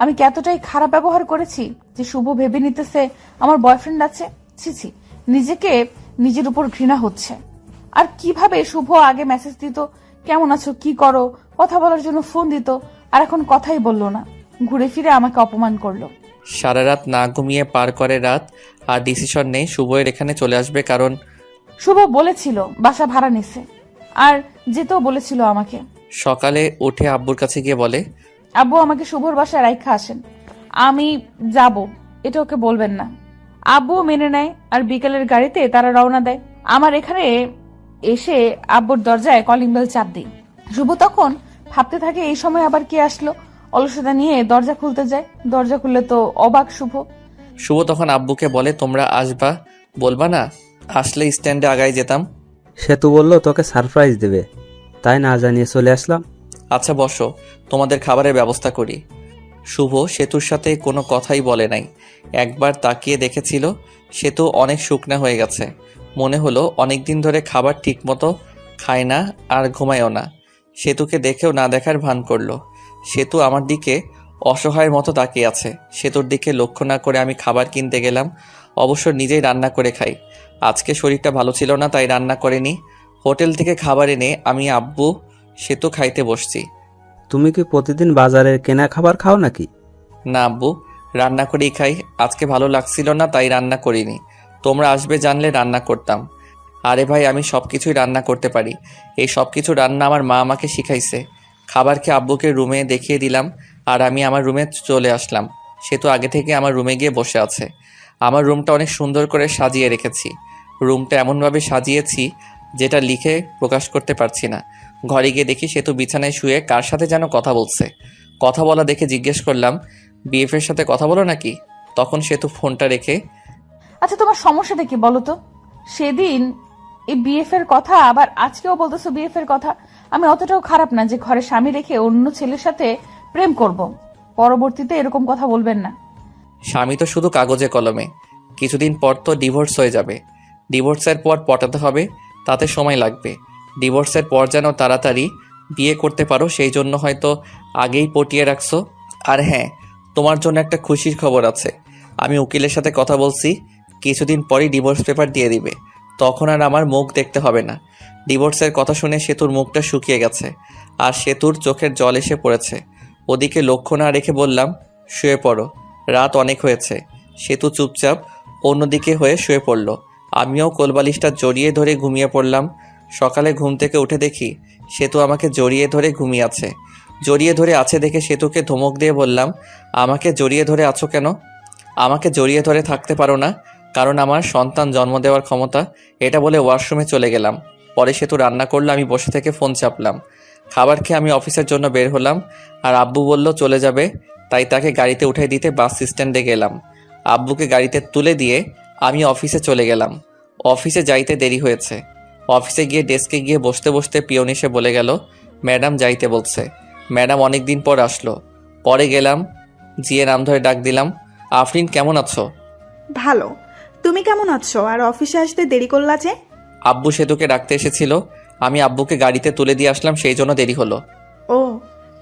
আমি কি এতটাই খারাপ ব্যবহার করেছি যে শুভ ভেবে নিতেছে আমার বয়ফ্রেন্ড আছে? ছি, নিজেকে নিজের উপর ঘৃণা হচ্ছে। আর কিভাবে শুভ আগে মেসেজ দিত, কেমন আছো, কি করো, কথা বলার জন্য ফোন দিত, আর এখন কথাই বললো না, ঘুরে ফিরে আমাকে অপমান করলো। সারা রাত না ঘুমিয়ে পার করে রাত, আর ডিসিশন নেই শুভের এখানে চলে আসবে, কারণ শুভ বলেছিল বাসা ভাড়া নিছে, আর যেতেও বলেছিল আমাকে। সকালে উঠে আব্বুর কাছে গিয়ে বলে, আব্বু আমাকে শুভর বাসায় রাইখা আসেন, আমি যাব, এটা ওকে বলবেন না। আব্বু মেনে নেয়, আর বিকেলের গাড়িতে তারা রওনা দেয়। আমার এখানে এসে আব্বুর দরজায় কলিং বেল চাপ দিই। শুভ তখন ভাবতে থাকে এই সময় আবার কে আসলো। অলসতা নিয়ে দরজা খুলতে যায়, দরজা খুললে তো অবাক শুভ। শুভ তখন আব্বুকে বলে, তোমরা আসবা, বলবা না? আসলে স্ট্যান্ডে আগায় যেতাম। সেতু বলল তোকে সারপ্রাইজ দেবে, তাই না জানিয়ে চলে আসলাম। আচ্ছা বসো, তোমাদের খাবারের ব্যবস্থা করি। শুভ সেতুর সাথে কোনো কথাই বলে নাই। একবার তাকিয়ে দেখেছিল সেতু অনেক শুকনা হয়ে গেছে। মনে হলো অনেক দিন ধরে খাবার ঠিকমতো খায় না আর ঘুমায়ও না। সেতুকে দেখেও না দেখার ভান করলো। সেতু আমার দিকে অসহায়ের মতো তাকিয়ে আছে। সেতুর দিকে লক্ষ্য না করে আমি খাবার কিনতে গেলাম। অবশ্য নিজেই রান্না করে খাই। আজকে শরীরটা ভালো ছিল না, তাই রান্না করিনি। হোটেল থেকে খাবার এনে আমি আব্বু সেতু খাইতে বসছি। তুমি কি প্রতিদিন বাজারের কেনা খাবার খাও নাকি? না আব্বু, রান্না করেই খাই। আজকে ভালো লাগছিল না, তাই রান্না করিনি। তোমরা আসবে জানলে রান্না করতাম। আরে ভাই, আমি সব কিছুই রান্না করতে পারি। এই সব কিছু রান্না আমার মা আমাকে শিখাইছে। খাবার খেয়ে আব্বুকে রুমে দেখিয়ে দিলাম, আর আমি আমার রুমে চলে আসলাম। সেতু আগে থেকে আমার রুমে গিয়ে বসে আছে। আমার রুমটা অনেক সুন্দর করে সাজিয়ে রেখেছি। রুমটা এমনভাবে সাজিয়েছি যেটা লিখে প্রকাশ করতে পারছি না। ঘরে গিয়ে দেখি সেতু বিছানায় শুয়ে কার সাথে যেন কথা বলছে। কথা বলা দেখে জিজ্ঞেস করলাম, বিএফের সাথে কথা বলো নাকি? তখন সেতু ফোনটা রেখে, আচ্ছা তোমার সমস্যাটা কি বলো তো? সেদিন এই বিএফ এর কথা, আবার আজকেও বলতেছো বিএফ এর কথা। আমি অতটাও খারাপ না যে ঘরে স্বামী রেখে অন্য ছেলের সাথে প্রেম করব। পরবর্তীতে এরকম কথা বলবেন না। স্বামী তো শুধু কাগজে কলমে, কিছুদিন পর তো ডিভোর্স হয়ে যাবে। ডিভোর্সের পর পটাতে হবে, তাতে সময় লাগবে। ডিভোর্সের পর যেন তাড়াতাড়ি বিয়ে করতে পারো সেই জন্য হয়তো আগেই পটিয়ে রাখছো। আর হ্যাঁ, তোমার জন্য একটা খুশির খবর আছে। আমি উকিলের সাথে কথা বলছি, কিছুদিন পরই ডিভোর্স পেপার দিয়ে দিবে। তখন আর আমার মুখ দেখতে হবে না। ডিভোর্সের কথা শুনে সেতুর মুখটা শুকিয়ে গেছে, আর সেতুর চোখের জল এসে পড়েছে। ওদিকে লক্ষ্য না রেখে বললাম, শুয়ে পড়ো, রাত অনেক হয়েছে। সেতু চুপচাপ অন্যদিকে হয়ে শুয়ে পড়ল। আমিও কোলবালিশটা জড়িয়ে ধরে ঘুমিয়ে পড়লাম। সকালে ঘুম থেকে উঠে দেখি সেতু আমাকে জড়িয়ে ধরে ঘুমিয়ে আছে। জড়িয়ে ধরে আছে দেখে সেতুকে ধমক দিয়ে বললাম, আমাকে জড়িয়ে ধরে আছো কেন? আমাকে জড়িয়ে ধরে থাকতে পারো না, কারণ আমার সন্তান জন্ম দেওয়ার ক্ষমতা। এটা বলে ওয়াশরুমে চলে গেলাম। পরে সেতু রান্না করলো, আমি বসে থেকে ফোন চাপলাম। খাবার খেয়ে আমি অফিসের জন্য বের হলাম, আর আব্বু বলল চলে যাবে, তাই তাকে গাড়িতে উঠাই দিতে বাস স্ট্যান্ডে গেলাম। আব্বুকে গাড়িতে তুলে দিয়ে আমি অফিসে চলে গেলাম। অফিসে যাইতে দেরি হয়েছে। অফিসে গিয়ে ডেস্কে গিয়ে বসতে বসতে পিয়ন এসে বলে গেল, ম্যাডাম যাইতে বলছে। ম্যাডাম অনেক দিন পর আসলো। পরে গেলাম, জিয়ে নাম ধরে ডাক দিলাম, আফরিন কেমন আছো? ভালো। তুমি কেমন আছো? আর অফিসে আসতে দেরি করলা যে? আব্বু সেতুকে ডাকতে এসেছিল, আমি আব্বুকে গাড়িতে তুলে দিয়ে আসলাম, সেই জন্য দেরি হলো। ও,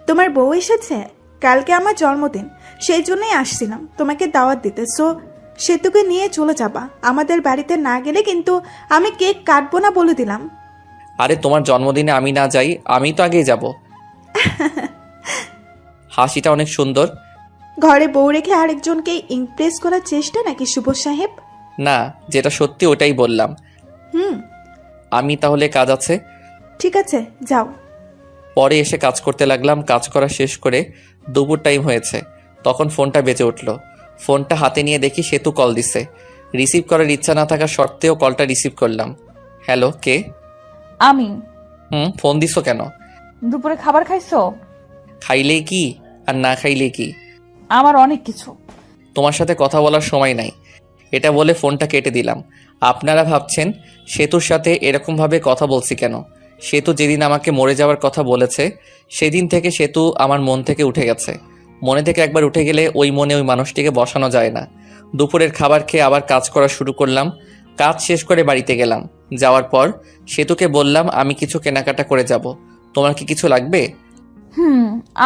তোমার বউ এসেছে? কালকে আমার জন্মদিন, সেই জন্যই আসছিলাম তোমাকে দাওয়াত দিতে। সো সেতুকে নিয়ে চলে যাবা। আমাদের বাড়িতে না গেলে কিন্তু আমি কেক কাটবো না বলে দিলাম। আরে তোমার জন্মদিনে আমি না যাই, আমি তো আগেই যাব। হাসিটা অনেক সুন্দর। ঘরে বউ রেখে আরেকজনকে ইমপ্রেস করার চেষ্টা নাকি শুভ সাহেব? না, যেটা সত্যি ওটাই বললাম। হুম, আমি তাহলে কাজ আছে। ঠিক আছে, যাও। পরে এসে কাজ করতে লাগলাম। কাজ করা শেষ করে দুপুর টাইম হয়েছে, তখন ফোনটা বেজে উঠল। ফোনটা হাতে নিয়ে দেখি সেতু কল দিছে। রিসিভ করার ইচ্ছা না থাকা সত্ত্বেও কলটা রিসিভ করলাম। হ্যালো, কে? আমি। ফোন দিছো কেন? দুপুরে খাবার খাইছো? খাইলেই কি আর না খাইলেই কি? আমার অনেক কিছু। তোমার সাথে কথা বলার সময় নাই। এটা বলে ফোনটা কেটে দিলাম। আপনারা ভাবছেন সেতুর সাথে এরকমভাবে কথা বলছি কেন? সেতু যেদিন আমাকে মরে যাওয়ার কথা বলেছে, সেদিন থেকে সেতু আমার মন থেকে উঠে গেছে। মনে থেকে একবার উঠে গেলে ওই মনে ওই মানুষটিকে বসানো যায় না। দুপুরের খাবার খেয়ে আবার কাজ করা শুরু করলাম। কাজ শেষ করে বাড়িতে গেলাম। যাওয়ার পর সেতুকে বললাম, আমি কিছু কেনাকাটা করে যাব, তোমার কি কিছু লাগবে?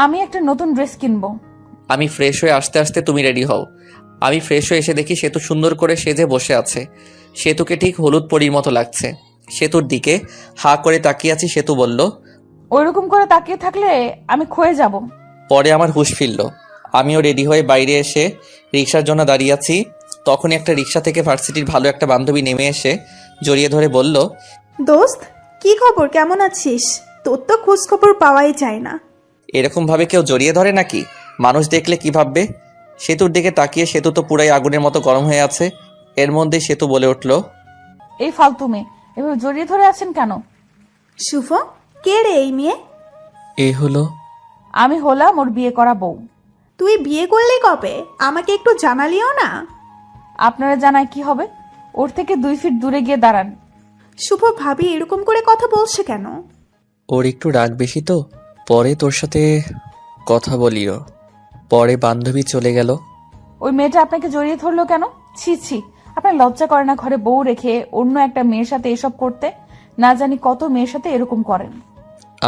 আমি একটা নতুন ড্রেস কিনবো। আমি ফ্রেশ হয়ে আসতে আসতে তুমি রেডি হও। আমি ফ্রেশ হয়ে এসে দেখি সেতু সুন্দর করে সেজে বসে আছে। সেতুকে ঠিক হলুদ পরীর মতো লাগছে। সেতুর দিকে হা করে তাকিয়ে আছি। সেতু বলল, ওইরকম করে তাকিয়ে থাকলে আমি ক্ষয়ে যাব। পরে আমার হুঁশ ফিরল। আমিও রেডি হয়ে বাইরে এসে রিক্সার জন্য দাঁড়িয়ে আছি। তখনই একটা রিক্সা থেকে ভার্সিটির ভালো একটা বান্ধবী নেমে এসে জড়িয়ে ধরে বলল, দোস্ত, কি খবর? কেমন আছিস? তোর তো খোঁজ খবর পাওয়াই যায় না। এরকমভাবে কেউ জড়িয়ে ধরে নাকি? মানুষ দেখলে কি ভাববে? সেতুর দিকে তাকিয়ে সেতু তো পুরাই আগুনের মতো গরম হয়ে আছে। এর মধ্যেই সেতু বলে উঠল, এই ফালতু মেয়ে, এভাবে জড়িয়ে ধরে আছেন কেন? শুভ, কে রে এই মেয়ে? এই হলো। আমি হলাম ওর বিয়ে করা বউ। তুই বিয়ে করলি কবে? আমাকে একটু জানালিও না। আপনারা জানায় কি হবে? ওর থেকে 2 ফিট দূরে গিয়ে দাঁড়ান। শুভ ভাবি এরকম করে কথা বলছে কেন? ওর একটু রাগ বেশি তো, পরে তোর সাথে কথা বলিও। পরে বান্ধবী চলে গেল। ওই মেয়েটা আপনাকে জড়িয়ে ধরলো কেন? ছি ছি, আপনার লজ্জা করে না ঘরে বউ রেখে অন্য একটা মেয়ের সাথে এসব করতে? না জানি কত মেয়ের সাথে এরকম করেন।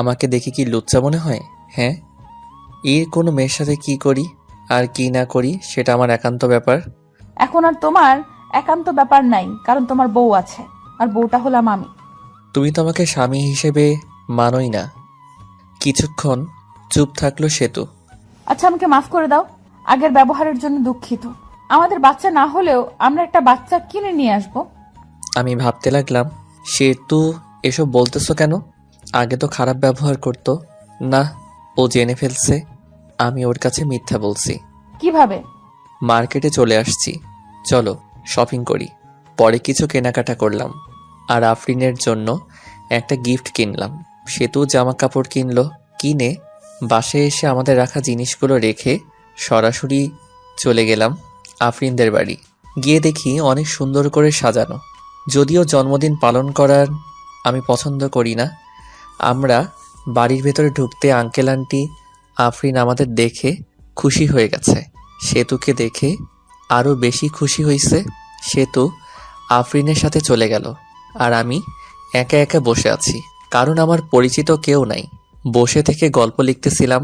আমাকে দেখে কি লুচ্চা মনে হয়? হ্যাঁ, এর কোনো মেয়ের সাথে কি করি আর কি না করি সেটা আমার একান্ত ব্যাপার। এখন আর তোমার একান্ত ব্যাপার নাই, কারণ তোমার বউ আছে, আর বউটা হলাম আমি। তুমি তো আমাকে স্বামী হিসেবে মানোই না। কিছুক্ষণ চুপ থাকলো সেতু। আচ্ছা, আমাকে মাফ করে দাও, আগের ব্যবহারের জন্য দুঃখিত। আমাদের বাচ্চা না হলেও আমরা একটা বাচ্চা কিনে নিয়ে আসবো। আমি ভাবতে লাগলাম, সেতু এসব বলতেছো কেন? আগে তো খারাপ ব্যবহার করতো না। ও জেনে ফেলছে আমি ওর কাছে মিথ্যা বলছি। কিভাবে? মার্কেটে চলে আসছি, চলো শপিং করি। পরে কিছু কেনাকাটা করলাম, আর আফরিনের জন্য একটা গিফট কিনলাম। সেতু জামা কাপড় কিনলো। কিনে বাসায় এসে আমাদের রাখা জিনিসগুলো রেখে সরাসরি চলে গেলাম আফরিনদের বাড়ি। গিয়ে দেখি অনেক সুন্দর করে সাজানো। যদিও জন্মদিন পালন করার আমি পছন্দ করি না। আমরা বাড়ির ভেতরে ঢুকতে আঙ্কেল আন্টি আফরিন আমাদের দেখে খুশি হয়ে গেছে। সেতুকে দেখে আরও বেশি খুশি হয়েছে। সেতু আফরিনের সাথে চলে গেল আর আমি একা একা বসে আছি, কারণ আমার পরিচিত কেউ নাই। বসে থেকে গল্প লিখতেছিলাম।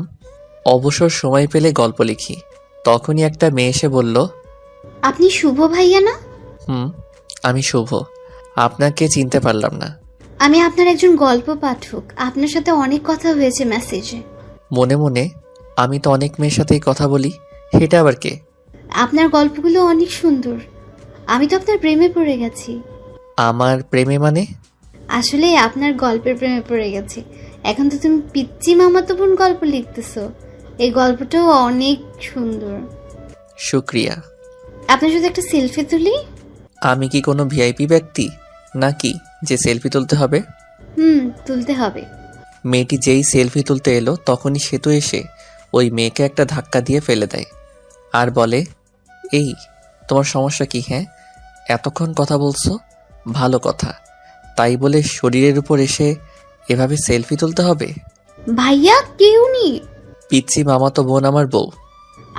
অবসর সময় পেলে গল্প লিখি। তখনই একটা মেয়ে এসে বলল, আপনি শুভ ভাইয়া না? আমি শুভ। আপনাকে চিনতে পারলাম না। আমি আপনার একজন গল্প পাঠক, আপনার সাথে অনেক কথা হয়েছে মেসেজে। মনে মনে আমি তো অনেক মেয়ের সাথেই কথা বলি, এটা আবার কে? আপনার গল্পগুলো অনেক সুন্দর, আমি তো আপনার প্রেমে পড়ে গেছি। আমার প্রেমে মানে? আসলে আপনার গল্পের প্রেমে পড়ে গেছি। এখন তো তুমি পিচ্চি মামাতো বোন গল্প লিখতেছো, এই গল্পটাও অনেক সুন্দর। শুক্রিয়া। আপনার সাথে একটা সেলফি তুলি? আমি কি কোনো ভিআইপি ব্যক্তি নাকি যে সেলফি তুলতে হবে? তুলতে হবে। মেয়েটি যেই সেলফি তুলতে এলো তখনই সেতু এসে ওই মেয়েকে একটা ধাক্কা দিয়ে ফেলে দেয় আর বলে, এই তোমার সমস্যা কি? হ্যাঁ, এতক্ষণ কথা বলছো, ভালো কথা, তাই বলে শরীরের উপর এসে এভাবে সেলফি তুলতে হবে? ভাইয়া কেউ নেই। পিচ্ছি মামাতো বোন আমার বউ।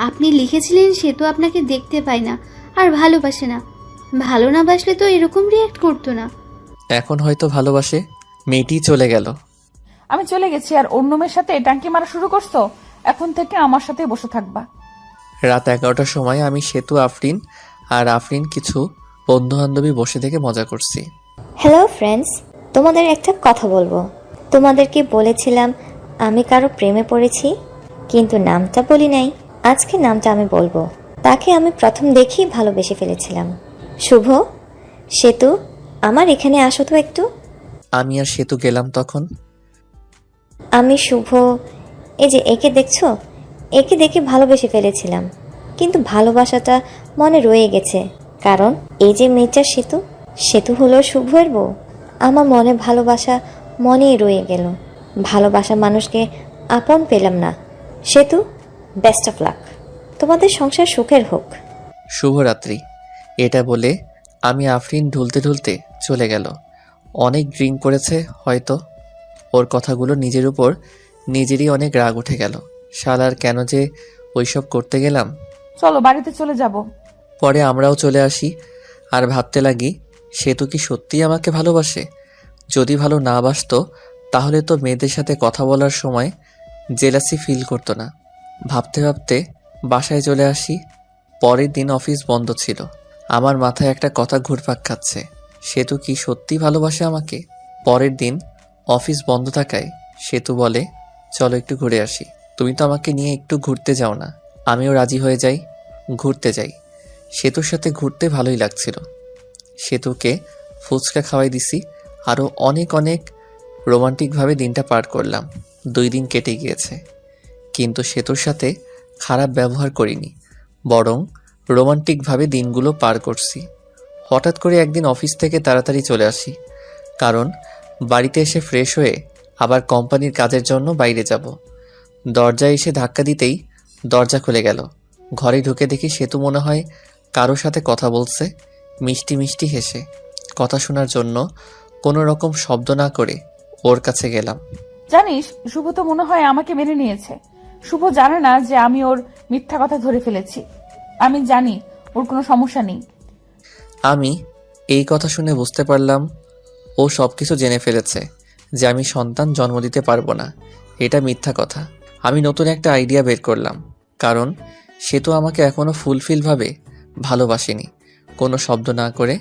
আপনি লিখেছিলেন সে তো আপনাকে দেখতে পায় না আর ভালোবাসে না। ভালো না বাসলে তো এরকম রিয়াক্ট করতো না। এখন হয়তো ভালোবাসে। মেয়েটি চলে গেল। আমি চলে গেছি আর অন্য মেয়ের সাথে টাঙ্কি মারা শুরু করছো। এখন থেকে আমার সাথে বসে থাকবা। রাত 11টার সময় আমি সেতু, আফরিন আর আফরিন কিছু বন্ধু বান্ধবী বসে থেকে মজা করছি। হ্যালো ফ্রেন্ডস, তোমাদের একটা কথা বলবো। তোমাদেরকে বলেছিলাম আমি কারো প্রেমে পড়েছি, কিন্তু নামটা বলি নাই। আজকে নামটা আমি বলবো। তাকে আমি প্রথম দেখেই ভালোবেসে ফেলেছিলাম। শুভ, সেতু, আমার এখানে আসো তো একটু। আমি আর সেতু গেলাম তখন। আমি শুভ, এই যে একে দেখছো, একে দেখে ভালোবেসে ফেলেছিলাম, কিন্তু ভালোবাসাটা মনে রয়ে গেছে। কারণ এই যে মেয়েটা সেতু, সেতু হলো শুভের বউ। আমার মনে ভালোবাসা মনেই রয়ে গেল। ভালোবাসা মানুষকে আপন পেলাম না। সেতু, বেস্ট অফ লাক, তোমাদের সংসার সুখের হোক। শুভরাত্রি। এটা বলে আমি আফরিন ঢুলতে ঢুলতে চলে গেল। অনেক ড্রিঙ্ক করেছে হয়তো। ওর কথাগুলো নিজের উপর নিজেরই অনেক রাগ উঠে গেল। শালার কেন যে ওইসব করতে গেলাম। চলো বাড়িতে চলে যাব। পরে আমরাও চলে আসি আর ভাবতে লাগি, সেতু কি সত্যিই আমাকে ভালোবাসে? যদি ভালো না বাসতো তাহলে তো মেয়েদের সাথে কথা বলার সময় জেলাসি ফিল করতো না। ভাবতে ভাবতে বাসায় চলে আসি। পরের দিন অফিস বন্ধ ছিল। আমার মাথায় একটা কথা ঘুরপাক খাচ্ছে, সেতু কি সত্যি ভালোবাসে আমাকে? পরের দিন অফিস বন্ধ থাকায় সেতু বলে, চলো একটু ঘুরে আসি। তুমি তো আমাকে নিয়ে একটু ঘুরতে যাও না? আমিও রাজি হয়ে যাই, ঘুরতে যাই। সেতুর সাথে ঘুরতে ভালোই লাগছিল। সেতুকে ফুচকা খাওয়াই দিছি। আরও অনেক অনেক রোমান্টিকভাবে দিনটা পার করলাম। 2 দিন কেটে গিয়েছে, কিন্তু সেতুর সাথে খারাপ ব্যবহার করিনি, বরং রোমান্টিকভাবে দিনগুলো পার করছি। হঠাৎ করে একদিন অফিস থেকে তাড়াতাড়ি চলে আসি, কারণ বাড়িতে এসে ফ্রেশ হয়ে আবার কোম্পানির কাজের জন্য বাইরে যাব। দরজায় এসে ধাক্কা দিতেই দরজা খুলে গেল। ঘরে ঢুকে দেখি সেতু মনে হয় কারো সাথে কথা বলছে। মিষ্টি মিষ্টি হেসে কথা শোনার জন্য কোনো রকম শব্দ না করে ওর কাছে গেলাম। জানিস, শুভ তো মনে হয় আমাকে মেনে নিয়েছে। শুভ জানে না যে আমি ওর মিথ্যা কথা ধরে ফেলেছি। আমি জানি ওর কোনো সমস্যা নেই। আমি এই কথা শুনে বুঝতে পারলাম ও সব কিছু জেনে ফেলেছে যে আমি সন্তান জন্ম দিতে পারবো না। এটা মিথ্যা কথা। আমি নতুন একটা আইডিয়া বের করলাম, কারণ সে তো আমাকে এখনও ফুলফিলভাবে ভালোবাসেনি। কোনো শব্দ না করে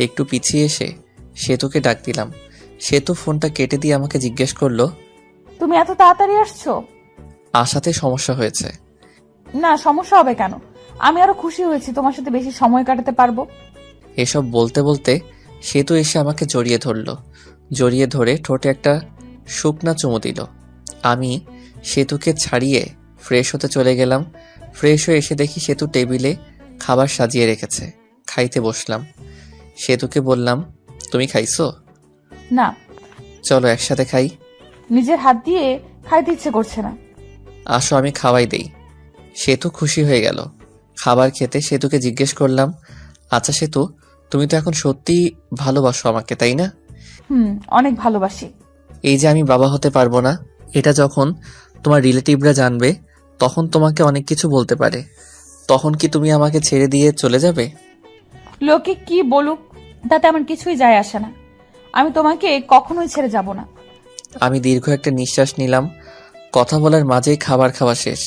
একটু পিছিয়ে এসে সেতুকে ডাক দিলাম। সেতু ফোনটা কেটে দিয়ে আমাকে জিজ্ঞেস করলো, তুমি এত তাড়াতাড়ি আসছো? আসাতে সমস্যা হয়েছে? না, সমস্যা হবে কেন? আমি আরো খুশি হয়েছি তোমার সাথে বেশি সময় কাটাতে পারবো। এসব বলতে বলতে সেতু এসে আমাকে জড়িয়ে ধরলো। জড়িয়ে ধরে ঠোঁটে একটা শুকনা চুমু দিল। আমি সেতুকে ছাড়িয়ে ফ্রেশ হতে চলে গেলাম। ফ্রেশ হয়ে এসে দেখি সেতু টেবিলে খাবার সাজিয়ে রেখেছে। খাইতে বসলাম। সেতুকে বললাম, তুমি খাইছো? না। চলো একসাথে খাই। নিজের হাত দিয়ে খাইতে ইচ্ছে করছে না। আসো আমি খাওয়াই দেই। সেতু খুশি হয়ে গেল। খাবার খেতে সেতুকে জিজ্ঞেস করলাম, আচ্ছা সেতু, তুমি তো এখন সত্যি ভালোবাসো আমাকে, তাই না? অনেক ভালোবাসি। এই যে আমি বাবা হতে পারবো না, এটা যখন তোমার রিলেটিভরা জানবে, তখন তোমাকে অনেক কিছু বলতে পারে। তখন কি তুমি আমাকে ছেড়ে দিয়ে চলে যাবে? লোকে কি বলুক তাতে আমার কিছুই যায় আসে না। আমি তোমাকে কখনোই ছেড়ে যাব না। আমি দীর্ঘ একটা নিঃশ্বাস নিলাম। কথা বলার মাঝেই খাবার খাওয়া শেষ।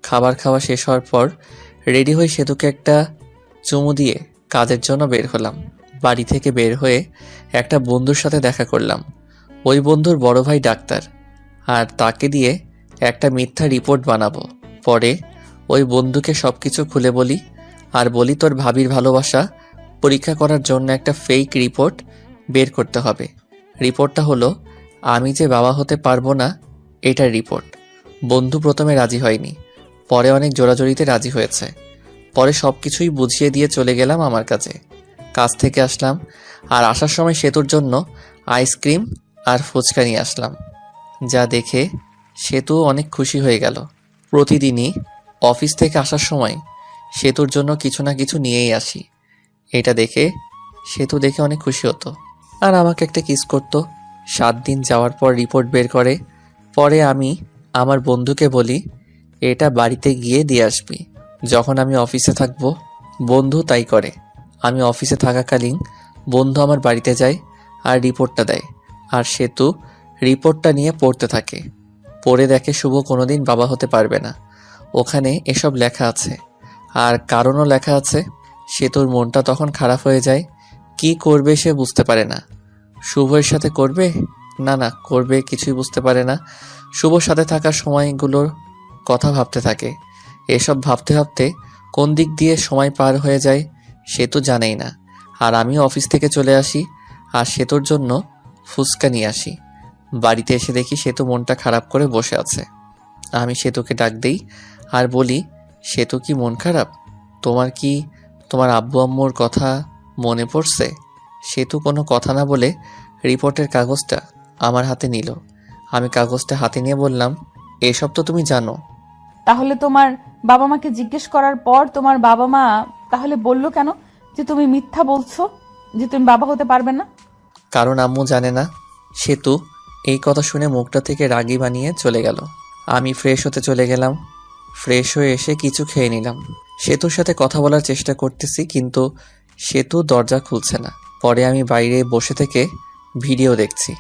খাবার খাওয়া শেষ হওয়ার পর রেডি হয়ে সেতুকে একটা চুমু দিয়ে কাজের জন্য বের হলাম। বাড়ি থেকে বের হয়ে একটা বন্ধুর সাথে দেখা করলাম। ওই বন্ধুর বড় ভাই ডাক্তার, আর তাকে দিয়ে একটা মিথ্যা রিপোর্ট বানাবো। পরে ওই বন্ধুকে সবকিছু খুলে বলি, আর বলি তোর ভাবির ভালোবাসা পরীক্ষা করার জন্য একটা ফেক রিপোর্ট বের করতে হবে। রিপোর্টটা হলো আমি যে বাবা হতে পারবো না, এটার রিপোর্ট। বন্ধু প্রথমে রাজি হয়নি, পরে অনেক জোরাজোরিতে রাজি হয়েছে। পরে সব কিছুই বুঝিয়ে দিয়ে চলে গেলাম আমার কাছে। কাজ থেকে আসলাম, আর আসার সময় সেতুর জন্য আইসক্রিম আর ফুচকা নিয়ে আসলাম। যা দেখে সেতু অনেক খুশি হয়ে গেল। প্রতিদিনই অফিস থেকে আসার সময় সেতুর জন্য কিছু না কিছু নিয়েই আসি। এটা দেখে সেতু দেখে অনেক খুশি হতো, আর আমাকে একটা কিস করতো। 7 দিন যাওয়ার পর রিপোর্ট বের করে। পরে আমি আমার বন্ধুকে বলি, এটা বাড়িতে গিয়ে দিয়ে আসবি যখন আমি অফিসে থাকবো। বন্ধু তাই করে। আমি অফিসে থাকাকালীন বন্ধু আমার বাড়িতে যায় আর রিপোর্টটা দেয়, আর সেতু রিপোর্টটা নিয়ে পড়তে থাকে। পড়ে দেখে শুভ কোনোদিন বাবা হতে পারবে না। ওখানে এসব লেখা আছে, আর কারণও লেখা আছে। সেতুর মনটা তখন খারাপ হয়ে যায়। কি করবে সে বুঝতে পারে না। শুভের সাথে করবে না করবে কিছুই বুঝতে পারে না। শুভর সাথে থাকার সময়গুলোর কথা ভাবতে থাকে। এসব ভাবতে ভাবতে কোন দিক দিয়ে সময় পার হয়ে যায় সে তো জানেই না। আর আমি অফিস থেকে চলে আসি, আর সেতুর জন্য ফুচকা নিয়ে আসি। বাড়িতে এসে দেখি সেতু মনটা খারাপ করে বসে আছে। আমি সেতুকে ডাক দেই আর বলি, সেতু কি মন খারাপ? তোমার কি তোমার আব্বু আম্মুর কথা মনে পড়ছে? সেতু কোনো কথা না বলে রিপোর্টের কাগজটা আমার হাতে নিল। আমি কাগজটা হাতে নিয়ে বললাম, এসব তো তুমি জানো। তাহলে তোমার বাবা মাকে জিজ্ঞেস করার পর তোমার বাবা মা তাহলে বললো কেন যে তুমি মিথ্যা বলছো, যে তুমি বাবা হতে পারবে না? কারণ আম্মু জানে না। সেতু এই কথা শুনে মুখটা থেকে রাগি বানিয়ে চলে গেল। আমি ফ্রেশ হতে চলে গেলাম। ফ্রেশ হয়ে এসে কিছু খেয়ে নিলাম। সেতুর সাথে কথা বলার চেষ্টা করতেছি, কিন্তু সেতু দরজা খুলছে না। পরে আমি বাইরে বসে থেকে ভিডিও দেখছি।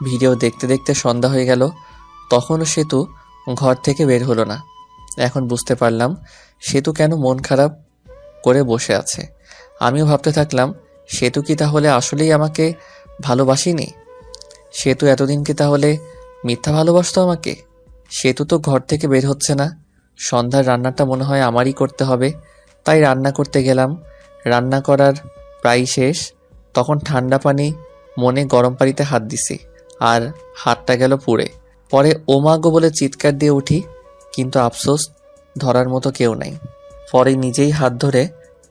ভিডিও দেখতে দেখতে সন্ধ্যা হয়ে গেল। তখনও সেতু ঘর থেকে বের হলো না। এখন বুঝতে পারলাম সেতু কেন মন খারাপ করে বসে আছে। আমিও ভাবতে থাকলাম, সেতু কি তাহলে আসলেই আমাকে ভালোবাসেনি? সেতু এতদিন কি তাহলে মিথ্যা ভালোবাসতো আমাকে? সেতু তো ঘর থেকে বের হচ্ছে না। সন্ধ্যার রান্নাটা মনে হয় আমারই করতে হবে, তাই রান্না করতে গেলাম। রান্না করার প্রায় শেষ, তখন ঠান্ডা পানি মনে গরম পানিতে হাত দিছি, আর হাতটা গেল পুড়ে। পরে ওমাগো বলে চিৎকার দিয়ে উঠি, কিন্তু আফসোস ধরার মতো কেউ নাই। পরে নিজেই হাত ধরে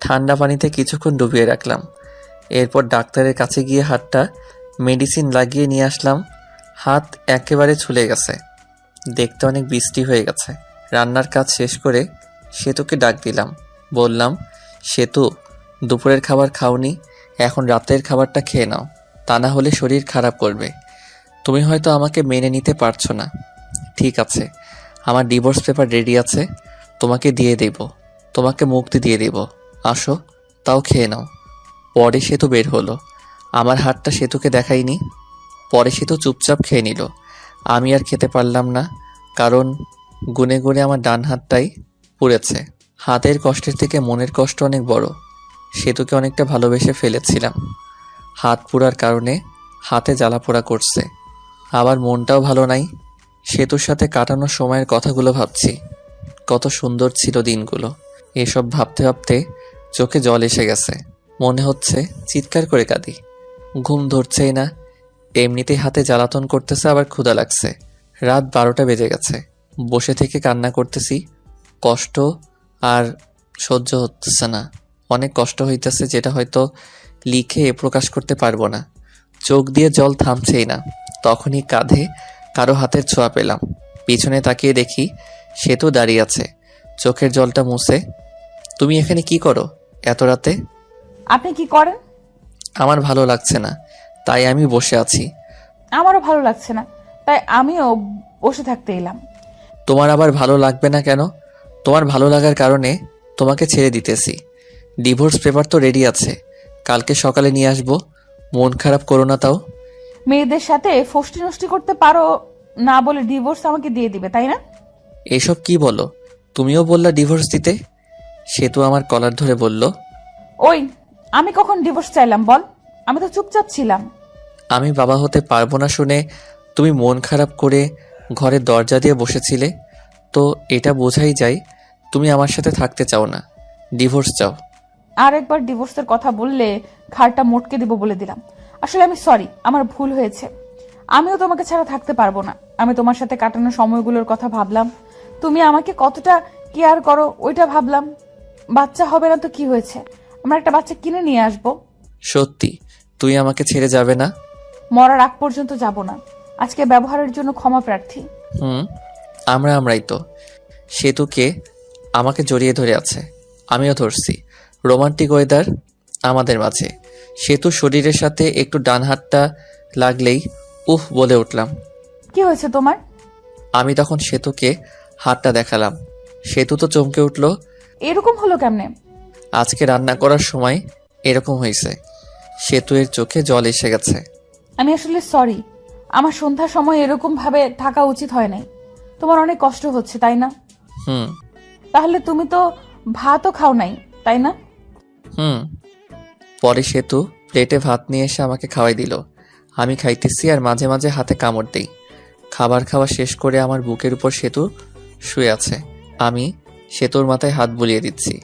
ঠান্ডা পানিতে কিছুক্ষণ ডুবিয়ে রাখলাম। এরপর ডাক্তারের কাছে গিয়ে হাতটা মেডিসিন লাগিয়ে নিয়ে আসলাম। হাত একেবারে ছুলে গেছে, দেখতে অনেক বৃষ্টি হয়ে গেছে। রান্নার কাজ শেষ করে সেতুকে ডাক দিলাম। বললাম, সেতু, দুপুরের খাবার খাওনি, এখন রাতের খাবারটা খেয়ে নাও, তা না হলে শরীর খারাপ করবে। তুমি হয়তো আমাকে মেনে নিতে পারছো না। ঠিক আছে, আমার ডিভোর্স পেপার রেডি আছে, তোমাকে দিয়ে দেব, তোমাকে মুক্তি দিয়ে দেব। আসো, তাও খেয়ে নাও। পরে সেতু বের হলো। আমার হাতটা সেতুকে দেখাইনি। পরে সেতু চুপচাপ খেয়ে নিল। আমি আর খেতে পারলাম না, কারণ গুনে গুনে আমার ডান হাতটাই পুড়েছে। হাতের কষ্টের থেকে মনের কষ্ট অনেক বড়। সেতুকে অনেকটা ভালোবেসে ফেলেছিলাম। হাত পোড়ার কারণে হাতে জ্বালা পোড়া করছে, আবার মনটাও ভালো নাই। সেতুর সাথে কাটানো সময়ের কথাগুলো ভাবছি। কত সুন্দর ছিল দিনগুলো। এসব ভাবতে ভাবতে চোখে জল এসে গেছে। মনে হচ্ছে চিৎকার করে কাঁদি। ঘুম ধরছেই না, এমনিতেই হাতে জ্বালাতন করতেছে, আবার ক্ষুধা লাগছে। রাত 12টা বেজে গেছে। বসে থেকে কান্না করতেছি। কষ্ট আর সহ্য হতেছে না। অনেক কষ্ট হইতেছে, যেটা হয়তো লিখে প্রকাশ করতে পারবো না। চোখ দিয়ে জল থামছেই না। তখনই কাঁধে কারো হাতের ছোঁয়া পেলাম। পিছনে তাকিয়ে দেখি সেতু দাঁড়িয়ে আছে, চোখের জলটা মুছে। তুমি এখানে কি করো এত রাতে? আপনি কি করেন? আমার ভালো লাগছে না, তাই আমি বসে আছি। আমারও ভালো লাগছে না, তাই আমিও বসে থাকতে এলাম। তোমার আবার ভালো লাগবে না কেন? তোমার ভালো লাগার কারণে তোমাকে ছেড়ে দিতেছি। ডিভোর্স পেপার তো রেডি আছে, কালকে সকালে নিয়ে আসবো। মন খারাপ করো না তাও। মেয়েদের সাথে ফষ্টি নষ্টি করতে পারো না বলে ডিভোর্স আমাকে দিয়ে দিবে, তাই না? এসব কি বলো? তুমিও বললা ডিভোর্স দিতে। সে তো আমার কলার ধরে বলল, ওই, আমি কখন ডিভোর্স চাইলাম বল? আমি তো চুপচাপ ছিলাম। আমি বাবা হতে পারবো না শুনে তুমি মন খারাপ করে ঘরের দরজা দিয়ে বসেছিলে। তো এটা বোঝাই যায় তুমি আমার সাথে থাকতে চাও না, ডিভোর্স চাও। আর একবার ডিভোর্সের কথা বললে ঘাড়টা মোটকে দিব বলে দিলাম। আসলে আমি সরি, আমার ভুল হয়েছে। আমিও তোমাকে ছাড়া থাকতে পারবো না। আমি তোমার সাথে কাটানো সময়গুলোর কথা ভাবলাম, তুমি আমাকে কতটা কেয়ার করো ওইটা ভাবলাম। বাচ্চা হবে না তো কি হয়েছে, আমরা একটা বাচ্চা কিনে নিয়ে আসবো। সত্যি তুই আমাকে ছেড়ে যাবে না? মরার আগ পর্যন্ত যাব না। আজকে ব্যবহারের জন্য ক্ষমা প্রার্থী। আমরাই তো। সেতুকে আমাকে জড়িয়ে ধরে আছে, আমিও ধরছি। রোমান্টিক ওয়েদার আমাদের মাঝে। সেতু শরীরের সাথে একটু ডান হাতটা লাগলেই উহ বলে উঠলাম। কি হয়েছে তোমার? আমি তখন সেতুকে হাতটা দেখালাম। সেতু তো চমকে উঠল। এরকম হলো কেমনে? আজকে রান্না করার সময় এরকম হয়েছে। সেতু এর চোখে জল এসে গেছে। আমি আসলে সরি, আমার সন্ধ্যার সময় এরকম ভাবে থাকা উচিত হয় নাই। তোমার অনেক কষ্ট হচ্ছে তাই না? হুম তাহলে তুমি তো ভাতও খাও নাই তাই না? হুম পরে সেতু প্লেটে ভাত নিয়ে এসে আমাকে খাওয়াই দিল। আমি খাইতেছি আর মাঝে মাঝে হাতে কামড় দেই। খাবার খাওয়া শেষ করে আমার বুকের উপর সেতু শুয়ে আছে। আমি সেতুর মাথায় হাত বুলিয়ে দিচ্ছি।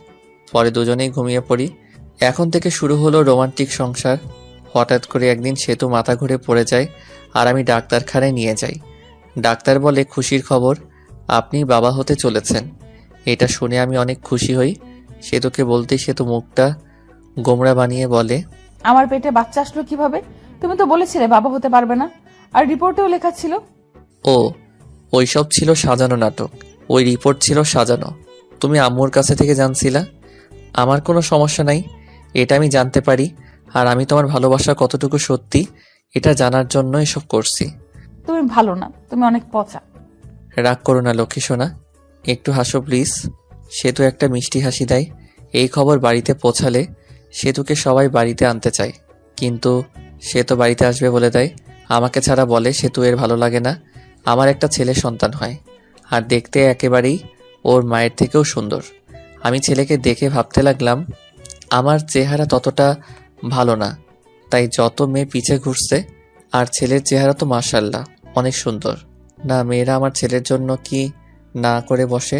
পরে দুজনেই ঘুমিয়ে পড়ি। এখন থেকে শুরু হলো রোমান্টিক সংসার। হঠাৎ করে একদিন সেতু মাথা ঘুরে পড়ে যায় আর আমি ডাক্তারখানায় নিয়ে যাই। ডাক্তার বলে, খুশির খবর, আপনি বাবা হতে চলেছেন। এটা শুনে আমি অনেক খুশি হই। সেতুকে বলতেই সেতু মুখটা গোমড়া বানিয়ে বলে, আমার পেটে বাচ্চা আসলো কিভাবে? তুমি তো বলেছিলে বাবা হতে পারবে না, আর রিপোর্টেও লেখা ছিল। ও, ওইসব ছিল সাজানো নাটক। ওই রিপোর্ট ছিল সাজানো। তুমি আম্মুর কাছে থেকে জানছিলা। আমার কোনো সমস্যা নাই, এটা আমি জানতে পারি। আর আমি তোমার ভালোবাসা কতটুকু সত্যি এটা জানার জন্য এসব করছি। তুমি ভালো না, তুমি অনেক পচা। রাগ করো না লক্ষ্মী সোনা, একটু হাসো প্লিজ। সেতু একটা মিষ্টি হাসি দেয়। এই খবর বাড়িতে পৌঁছালে সেতুকে সবাই বাড়িতে আনতে চায়, কিন্তু সে তো বাড়িতে আসবে বলে দেয়। আমাকে ছাড়া বলে সেতু এর ভালো লাগে না আমার একটা ছেলে সন্তান হয়, আর দেখতে একেবারেই ওর মায়ের থেকেও সুন্দর। আমি ছেলেকে দেখে ভাবতে লাগলাম আমার চেহারা ততটা ভালো না, তাই যত মেয়ে পিছে ঘুরছে। আর ছেলের চেহারা তো মাশাআল্লাহ অনেক সুন্দর। না, মেয়েরা আমার ছেলের জন্য কি না করে বসে।